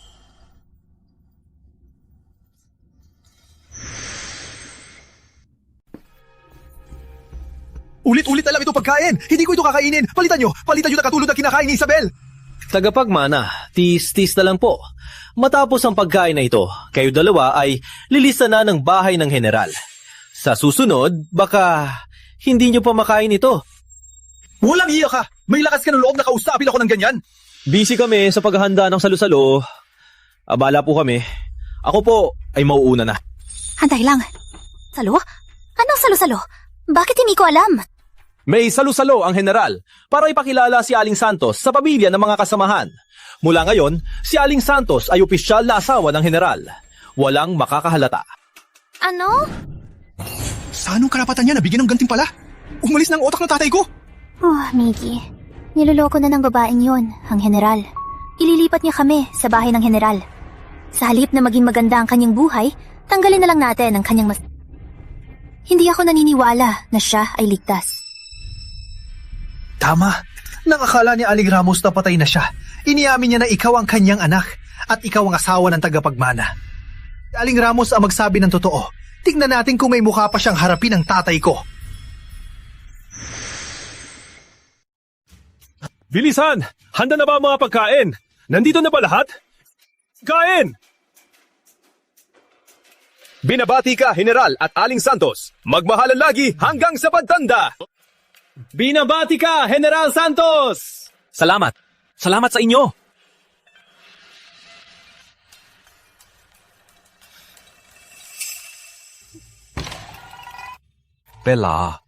Ulit-ulit na lang ito pagkain. Hindi ko ito kakainin. Palitan nyo na katulad na kinakain ni Isabel. Tagapagmana, tis-tis na lang po. Matapos ang pagkain na ito, kayo dalawa ay lilista na ng bahay ng general. Sa susunod, baka hindi nyo pa makain ito. Walang iya ka. May lakas ka ng loob na kausapin ako ng ganyan. Busy kami sa paghahanda ng salu-salo. Abala po kami. Ako po ay mauuna na. Anday lang. Salo? Anong salo-salo? Bakit hindi ko alam? May salu-salo ang general para ipakilala si Aling Santos sa pamilya ng mga kasamahan. Mula ngayon, si Aling Santos ay opisyal na asawa ng general. Walang makakahalata. Ano? Sa anong karapatan niya na bigyan ng gantimpala? Umalis ng utak ng tatay ko. Oh, Miggy. Niloloko na ng babaeng yon, ang general. Ililipat niya kami sa bahay ng general. Sa halip na maging maganda ang kanyang buhay, tanggalin na lang natin ang kanyang Hindi ako naniniwala na siya ay ligtas. Tama. Nang akala ni Aling Ramos na patay na siya, iniamin niya na ikaw ang kanyang anak at ikaw ang asawa ng tagapagmana. Aling Ramos ang magsabi ng totoo. Tingnan natin kung may mukha pa siyang harapin ang tatay ko. Bilisan! Handa na ba ang mga pagkain? Nandito na ba lahat? Kain! Binabati ka, General at Aling Santos. Magmahalan lagi hanggang sa pagtanda! Binabati ka, General Santos! Salamat. Salamat sa inyo. Bella.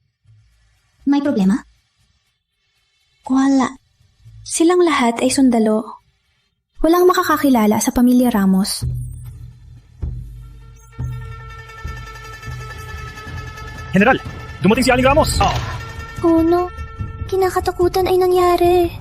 May problema? Wala. Silang lahat ay sundalo. Walang makakakilala sa pamilya Ramos. General, dumating si Aling Ramos. Oh no, kinakatakutan ay nangyari.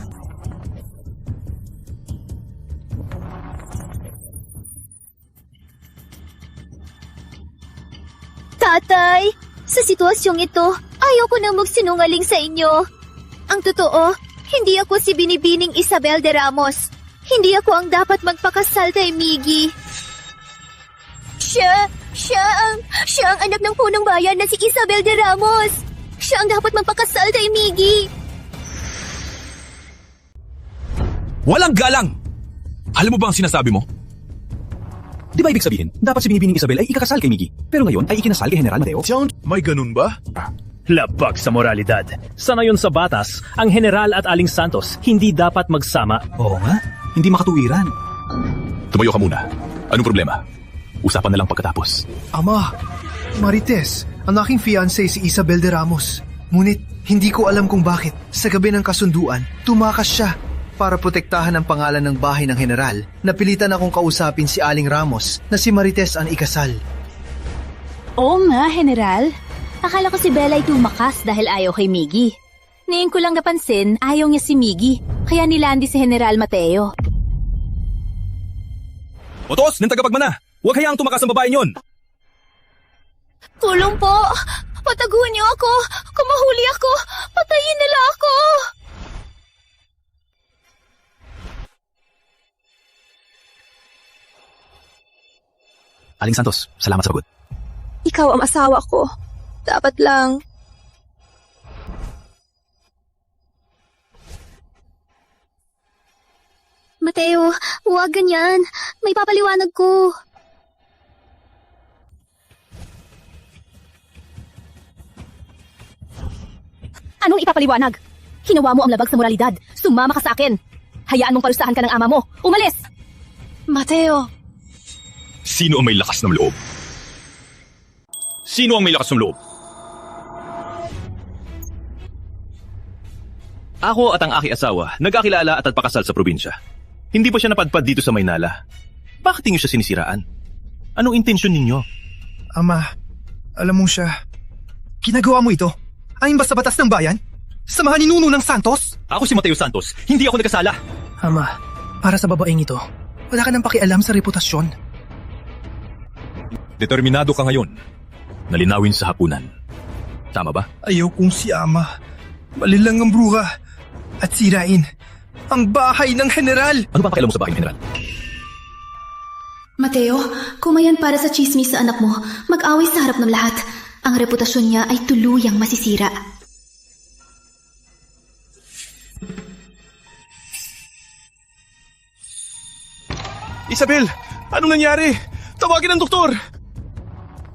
Tatay, sa sitwasyong ito, ayoko na magsinungaling sa inyo. Ang totoo, hindi ako si Binibining Isabel de Ramos. Hindi ako ang dapat magpakasal kay Miggy. Siya ang anak ng punong bayan na si Isabel de Ramos. Siya ang dapat magpakasal kay Miggy. Walang galang! Alam mo ba ang sinasabi mo? Di ba ibig sabihin, dapat si Binibining Isabel ay ikakasal kay Miggy, pero ngayon ay ikinasal kay General Mateo? May ganun ba? Labag sa moralidad. Sana yon sa batas, ang General at Aling Santos hindi dapat magsama. Oo nga, hindi makatuwiran. Tumayo ka muna. Anong problema? Usapan na lang pagkatapos. Ama, Marites, ang aking fiancé si Isabel de Ramos. Ngunit hindi ko alam kung bakit sa gabi ng kasunduan, tumakas siya. Para protektahan ang pangalan ng bahay ng general, napilitan akong kausapin si Aling Ramos na si Marites ang ikasal. Oo nga, General. Akala ko si Bella ay tumakas dahil ayaw kay Miggy. Ngayon ko lang napansin, ayaw niya si Miggy, kaya nilandi si General Mateo. Otos, ng tagapagmana! Huwag hayaang tumakas ang babaeng yon! Tulong po! Pataguan niyo ako! Kumahuli ako! Patayin nila ako! Aling Santos, salamat sa sagot. Ikaw ang asawa ko. Dapat lang. Mateo, huwag ganyan. May papaliwanag ko. Anong ipapaliwanag? Hinawa mo ang labag sa moralidad. Sumama ka sa akin. Hayaan mong parusahan ka ng ama mo. Umalis! Mateo! Sino ang may lakas ng loob? Sino ang may lakas ng loob? Ako at ang aking asawa, nagkakilala at nagpakasal sa probinsya. Hindi pa siya napadpad dito sa Maynala. Bakit niyo siya sinisiraan? Anong intensyon ninyo? Ama, alam mo siya. Ginagawa mo ito? Ayon ba sa batas ng bayan? Samahan ni Nuno ng Santos? Ako si Mateo Santos, hindi ako nagkasala. Ama, para sa babaeng ito, wala ka nang pakialam sa reputasyon. Determinado ka ngayon na linawin sa hapunan. Tama ba? Ayaw kong si Ama. Malilang ang bruha at sirain ang bahay ng general. Ano ba pakialam mo sa bahay ng general? Mateo, kumayan para sa chismis sa anak mo. Mag-away sa harap ng lahat. Ang reputasyon niya ay tuluyang masisira. Isabel, anong nangyari? Tawagin ang doktor!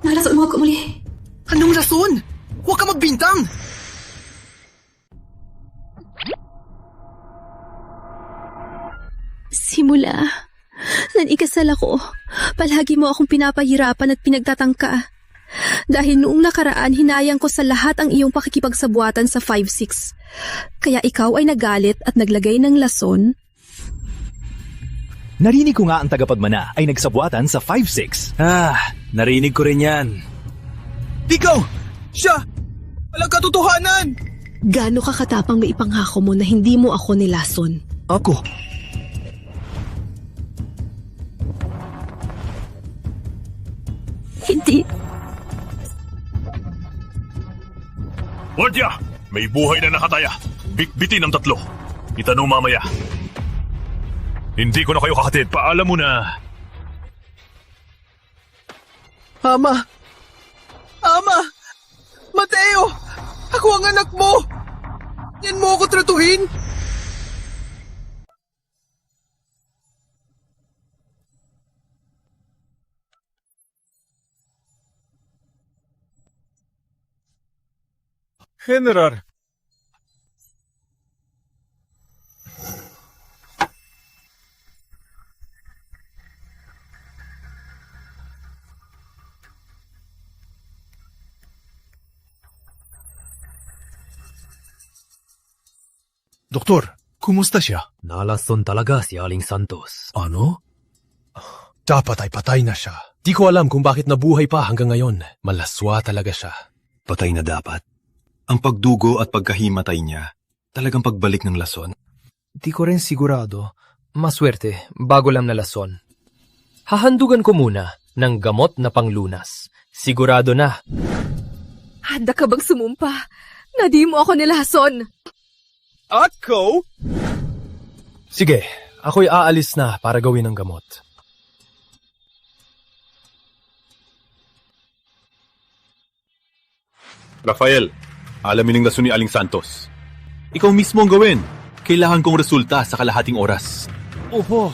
Narason mo ako muli. Anong rason? Huwag ka magbintang! Simula nang ikasal ako, palagi mo akong pinapahirapan at pinagtatangka. Dahil noong nakaraan, hinayang ko sa lahat ang iyong pakikipagsabuatan sa 5-6. Kaya ikaw ay nagalit at naglagay ng lason. Narinig ko nga ang tagapagmana ay nagsabuatan sa 5-6. Narinig ko rin yan. Ikaw! Siya! Walang katotohanan! Gaano ka katapang maipangako mo na hindi mo ako nilason? Ako? Hindi. Wardya! May buhay na nakataya. Bitbitin ang tatlo. Itanong mamaya. Hindi ko na kayo kakatid. Paalam mo na. Ama! Ama! Mateo! Ako ang anak mo! Yan mo ako tratuhin! General. Doktor, Kumusta siya? Nalason talaga si Aling Santos. Ano? Dapat ay patay na siya. Di ko alam kung bakit nabuhay pa hanggang ngayon. Malaswa talaga siya. Patay na dapat. Ang pagdugo at pagkahimatay niya, talagang pagbalik ng lason. Di ko rin sigurado. Maswerte, bago lang na lason. Hahandugan ko muna ng gamot na panglunas. Sigurado na. Handa ka bang sumumpa? Na di mo ako nilason. Ako? Sige, ako'y aalis na para gawin ang gamot. Rafael, alamin ng lason ni Aling Santos. Ikaw mismo ang gawin. Kailangan kong resulta sa kalahating oras. Opo.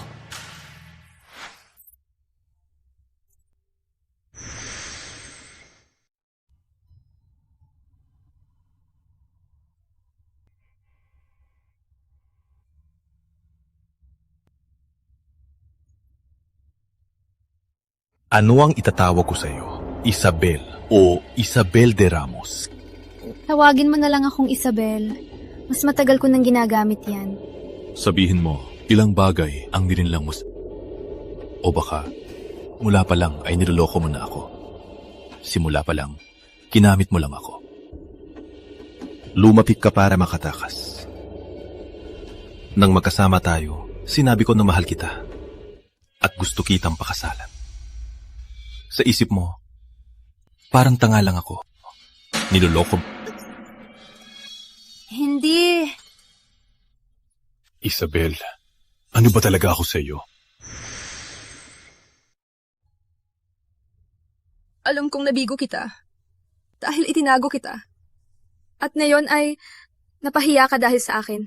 Ano ang itatawag ko sa iyo? Isabel o Isabel de Ramos? Tawagin mo na lang akong Isabel. Mas matagal ko nang ginagamit yan. Sabihin mo, ilang bagay ang nilinlang mo o baka, mula pa lang ay niloloko mo na ako. Simula pa lang, ginamit mo lang ako. Lumapit ka para makatakas. Nang magkasama tayo, sinabi ko na mahal kita at gusto kitang pakasalan. Sa isip mo, parang tanga lang ako. Niloloko mo. Hindi. Isabel, ano ba talaga ako sa iyo? Alam kong nabigo kita. Dahil itinago kita. At ngayon ay napahiya ka dahil sa akin.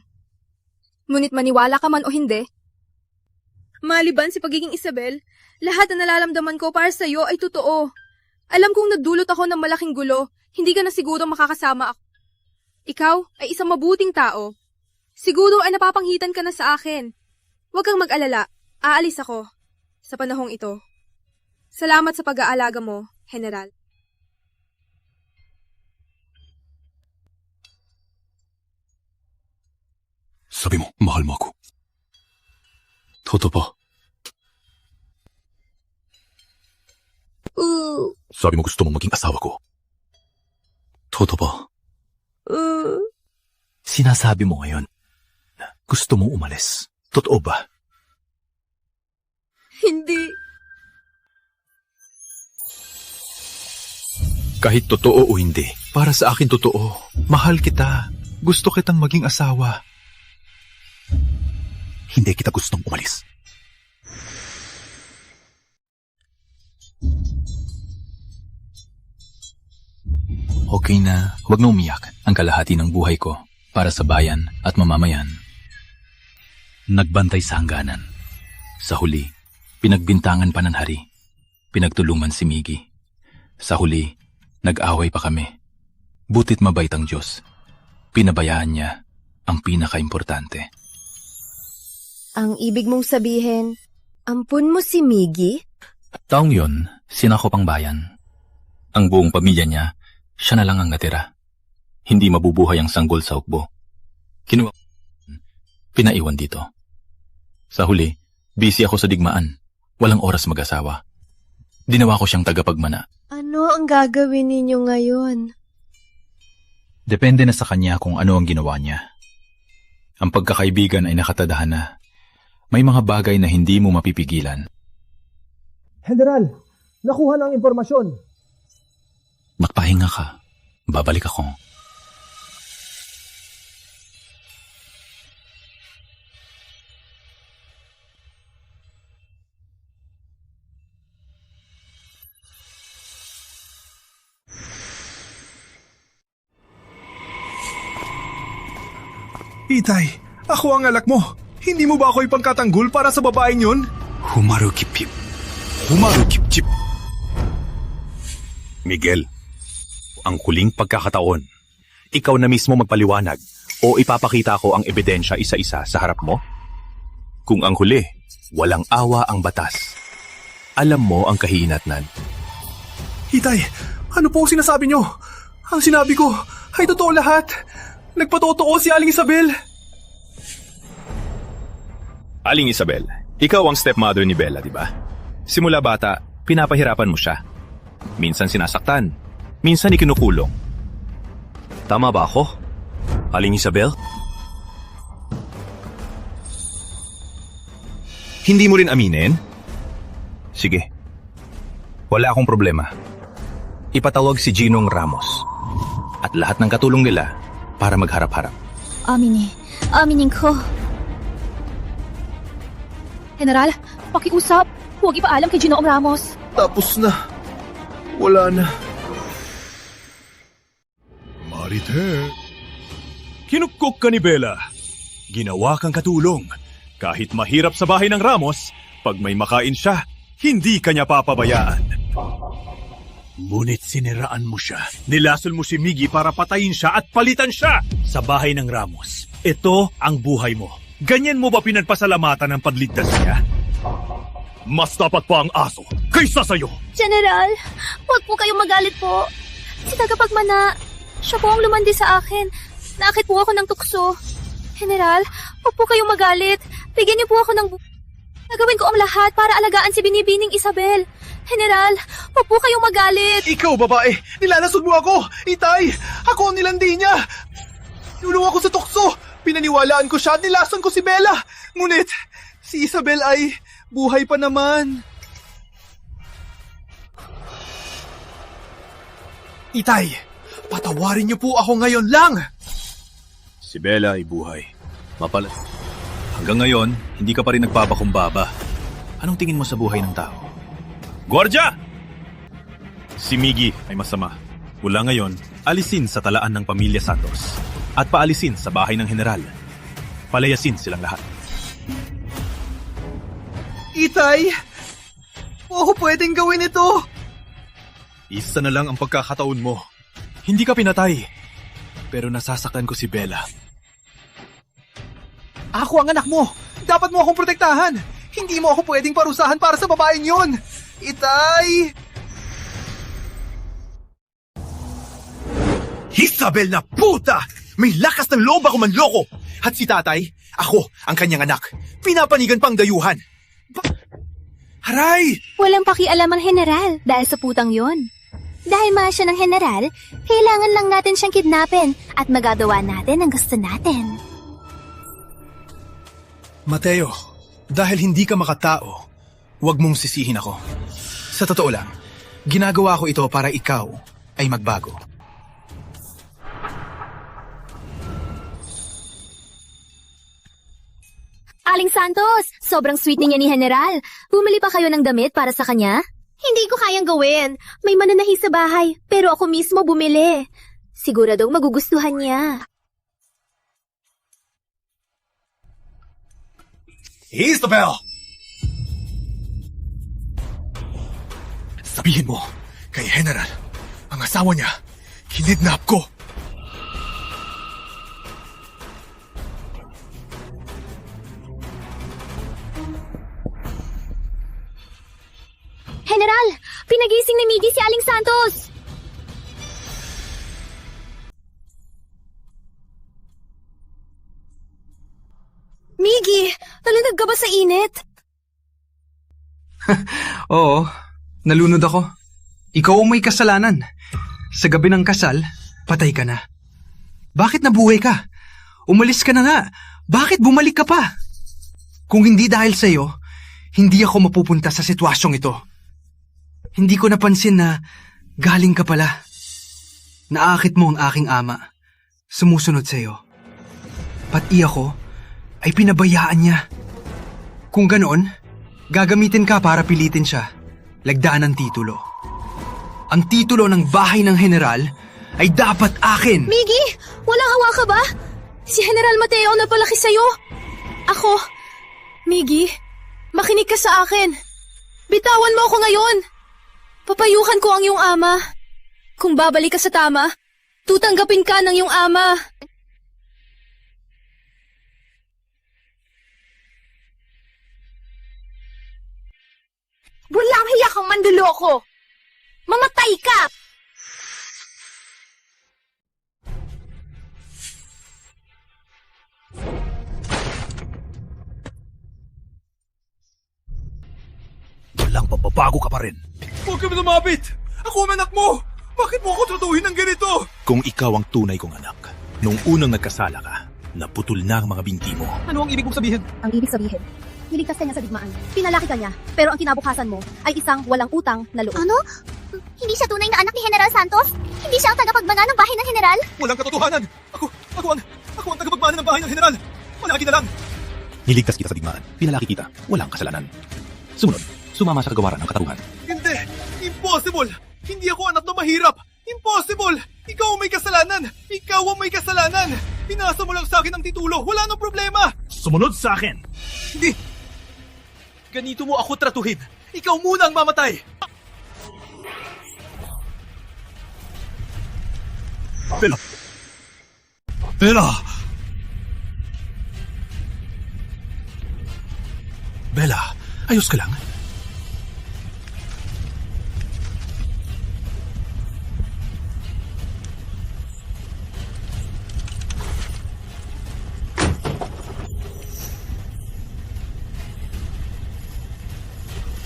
Ngunit maniwala ka man o hindi, maliban sa pagiging Isabel, lahat na nalalamdaman ko para sa iyo ay totoo. Alam kong nagdulot ako ng malaking gulo, hindi ka na siguro makakasama ako. Ikaw ay isang mabuting tao. Siguro ay napapanghitan ka na sa akin. Huwag kang mag-alala, aalis ako sa panahong ito. Salamat sa pag-aalaga mo, General. Sabi mo, mahal mo ako. Totoo ba? Sabi mo gusto mo maging asawa ko. Totoo ba? Sinasabi mo ngayon na gusto mong umalis. Totoo ba? Hindi. Kahit totoo o hindi, para sa akin totoo. Mahal kita. Gusto kitang maging asawa. Hindi kita gustong umalis. Okay na, huwag na umiyak. Ang kalahati ng buhay ko para sa bayan at mamamayan. Nagbantay sa hangganan. Sa huli, pinagbintangan pa ng hari. Pinagtulungan si Miggy. Sa huli, nag-away pa kami. Butit mabait ang Diyos. Pinabayaan niya ang pinaka-importante. Ang ibig mong sabihin, ampun mo si Miggy? Taong yon, sinakop ang bayan. Ang buong pamilya niya, siya na lang ang natira. Hindi mabubuhay ang sanggol sa hukbo. Pinaiwan dito. Sa huli, busy ako sa digmaan. Walang oras mag-asawa. Dinawa ko siyang tagapagmana. Ano ang gagawin ninyo ngayon? Depende na sa kanya kung ano ang ginawa niya. Ang pagkakaibigan ay nakatadahan na. May mga bagay na hindi mo mapipigilan. General, nakuha ng impormasyon. Magpahinga ka. Babalik ako. Itay, ako ang alak mo. Hindi mo ba ako ipangkatanggol para sa babaeng yun? Humarukip-kip. Humarukip-kip. Miguel, ang huling pagkakataon. Ikaw na mismo magpaliwanag o ipapakita ko ang ebidensya isa-isa sa harap mo? Kung ang huli, walang awa ang batas. Alam mo ang kahinatnan. Itay, ano po ang sinasabi nyo? Ang sinabi ko ay totoo lahat. Nagpatotoo si Aling Isabel. Aling Isabel, ikaw ang stepmother ni Bella, di ba? Simula bata, pinapahirapan mo siya. Minsan sinasaktan, minsan ikinukulong. Tama ba ako? Aling Isabel? Hindi mo rin aminin? Sige. Wala akong problema. Ipatawag si Ginong Ramos at lahat ng katulong nila para magharap-harap. Aminin ko. General, pakiusap. Huwag ipaalam kay Ginoong Ramos. Tapos na. Wala na. Marite. Kinukok ka ni Bella. Ginawa kang katulong. Kahit mahirap sa bahay ng Ramos, pag may makain siya, hindi kanya papabayaan. Ngunit siniraan mo siya. Nilasol mo si Miggy para patayin siya at palitan siya sa bahay ng Ramos. Ito ang buhay mo. Ganyan mo ba pinagpasalamatan ng pagligtas niya? Mas dapat pa ang aso kaysa sa'yo. General, huwag po kayong magalit po. Si tagapagmana, siya po ang lumandi sa akin. Naakit po ako ng tukso. General, huwag po kayong magalit. Bigyan niyo po ako ng Gagawin ko ang lahat para alagaan si Binibining Isabel. General, huwag po kayong magalit. Ikaw, babae! Nilalasod mo ako! Itay! Ako ang nilandi niya! Nulong ako sa tukso! Pinaniwalaan ko siya at nilason ko si Bella! Ngunit, si Isabel ay buhay pa naman. Itay, patawarin niyo po ako ngayon lang! Si Bella ay buhay. Hanggang ngayon, hindi ka pa rin nagpapakumbaba. Anong tingin mo sa buhay ng tao? Guardia! Si Miggy ay masama. Mula ngayon, alisin sa talaan ng pamilya Santos at paalisin sa bahay ng general. Palayasin silang lahat. Itay! Ako pwedeng gawin ito! Isa na lang ang pagkakataon mo. Hindi ka pinatay, pero nasasaktan ko si Bella. Ako ang anak mo! Dapat mo akong protektahan! Hindi mo ako pwedeng parusahan para sa babaeng yon! Itay! Isabel na puta! May lakas ng loob ako manloko! At si tatay, ako ang kanyang anak. Pinapanigan pang dayuhan. Haray! Walang pakialam ang general dahil sa putang yon. Dahil mahal siya ng general, kailangan lang natin siyang kidnapin at magagawa natin ang gusto natin. Mateo, dahil hindi ka makatao, huwag mong sisihin ako. Sa totoo lang, ginagawa ko ito para ikaw ay magbago. Aling Santos, sobrang sweet niya ni General. Bumili pa kayo ng damit para sa kanya? Hindi ko kayang gawin. May mananahi sa bahay, pero ako mismo bumili. Siguradong magugustuhan niya. Isabel! Sabihin mo kay General, ang asawa niya, kinidnap ko. General, pinagising ni Miggy si Aling Santos. Miggy, nalunod ka ba sa init? Oo, nalunod ako. Ikaw ang may kasalanan. Sa gabi ng kasal, patay ka na. Bakit nabuhay ka? Umalis ka na nga. Bakit bumalik ka pa? Kung hindi dahil sa'yo, hindi ako mapupunta sa sitwasyong ito. Hindi ko napansin na galing ka pala. Naakit mo ang aking ama. Sumusunod sa'yo. Pati ako ay pinabayaan niya. Kung ganoon, gagamitin ka para pilitin siya. Lagdaan ng titulo. Ang titulo ng bahay ng general ay dapat akin. Miggy, walang hawa ka ba? Si General Mateo na palaki sa'yo. Ako, Miggy, makinig ka sa akin. Bitawan mo ako ngayon. Papayuhan ko ang iyong ama. Kung babalik ka sa tama, tutanggapin ka ng iyong ama. Walang hiya kang manduloko! Mamatay ka! walang pagbabago ka pa rin. Huwag kami lumapit! Ako ang anak mo! Bakit mo ako tratuhin ng ganito? Kung ikaw ang tunay kong anak, nung unang nagkasala ka, naputol na ang mga binti mo. Ano ang ibig mong sabihin? Ang ibig sabihin, niligtas ka niya sa digmaan. Pinalaki ka niya, pero ang kinabukasan mo ay isang walang utang na loob. Ano? Hindi siya tunay na anak ni General Santos? Hindi siya ang tagapagmana ng bahay ng General? Walang katotohanan! Ako ang tagapagmana ng bahay ng General! Malaki na lang! Niligtas kita sa digmaan, pinalaki kita, walang kasalanan. Sumunod, sumama sa kagawaran ng katarungan. Hindi! Impossible! Hindi ako anak na mahirap! Impossible! Ikaw ang may kasalanan! Ikaw ang may kasalanan! Pinasa mo lang sa akin ang titulo! Wala nang problema! Sumunod sa akin! Hindi! Ganito mo ako tratuhin! Ikaw muna ang mamatay! Bella! Bella! Bella, ayos ka lang?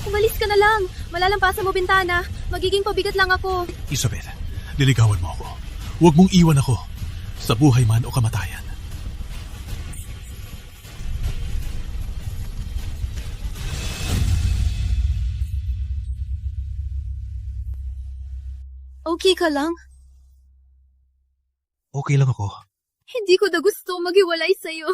Umalis ka na lang. Malalampasan mo bintana. Magiging pabigat lang ako. Isabel, liligawan mo ako. Huwag mong iwan ako. Sa buhay man o kamatayan. Okay ka lang? Okay lang ako. Hindi ko na gusto maghiwalay sa'yo.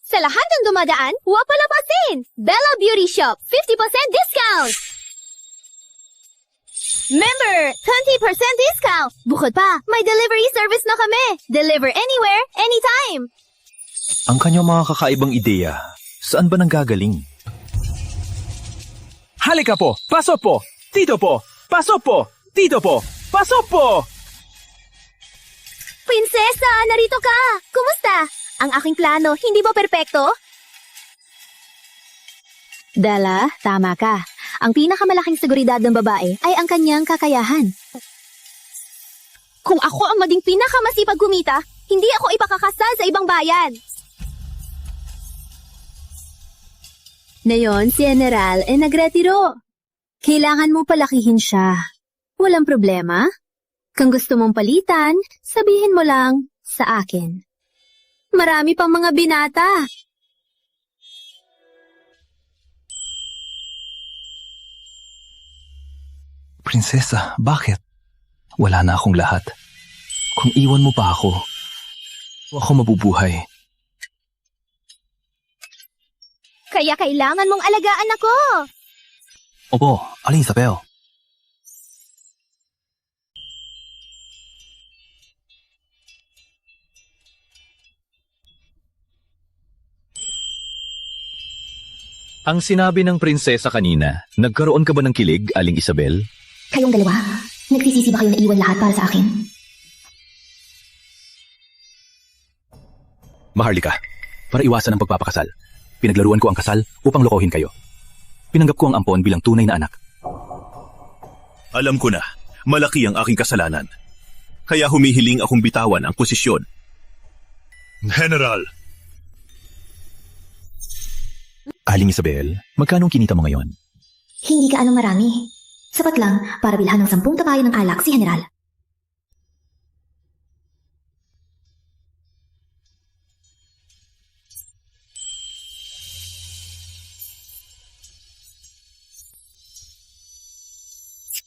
Sa lahat ng dumadaan, huwag palapasin! Bella Beauty Shop, 50% discount! Member, 20% discount! Bukod pa, may delivery service na kami! Deliver anywhere, anytime! Ang kanyang mga kakaibang ideya, saan ba nanggagaling? Halika po! Pasok po! Dito po! Pasok po! Dito po! Pasok po! Prinsesa, narito ka! Kumusta? Ang aking plano, hindi ba perpekto? Bella, tama ka. Ang pinakamalaking seguridad ng babae ay ang kanyang kakayahan. Kung ako ang maging pinakamasipag kumita, hindi ako ipakakasal sa ibang bayan. Ngayon, si General ay nagretiro. Kailangan mo palakihin siya. Walang problema. Kung gusto mong palitan, sabihin mo lang sa akin. Marami pang mga binata. Prinsesa, bakit? Wala na akong lahat. Kung iwan mo pa ako mabubuhay. Kaya kailangan mong alagaan ako. Opo, Aling Isabel. Ang sinabi ng prinsesa kanina, nagkaroon ka ba ng kilig, Aling Isabel? Kayong dalawa, nagsisisi ba kayo na iwan lahat para sa akin? Maharlika, para iwasan ang pagpapakasal, pinaglaruan ko ang kasal upang lokohin kayo. Pinanggap ko ang ampon bilang tunay na anak. Alam ko na, malaki ang aking kasalanan. Kaya humihiling akong bitawan ang posisyon. General! Aling Isabel, magkano kinita mo ngayon? Hindi ka anong marami. Sapat lang para bilhan ng 10 tabayan ng alak si General.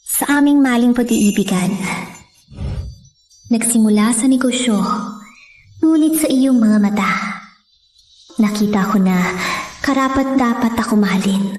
Sa aming maling pag-iibigan, nagsimula sa negosyo, ngunit sa iyong mga mata, nakita ko na karapat-dapat ako mahalin.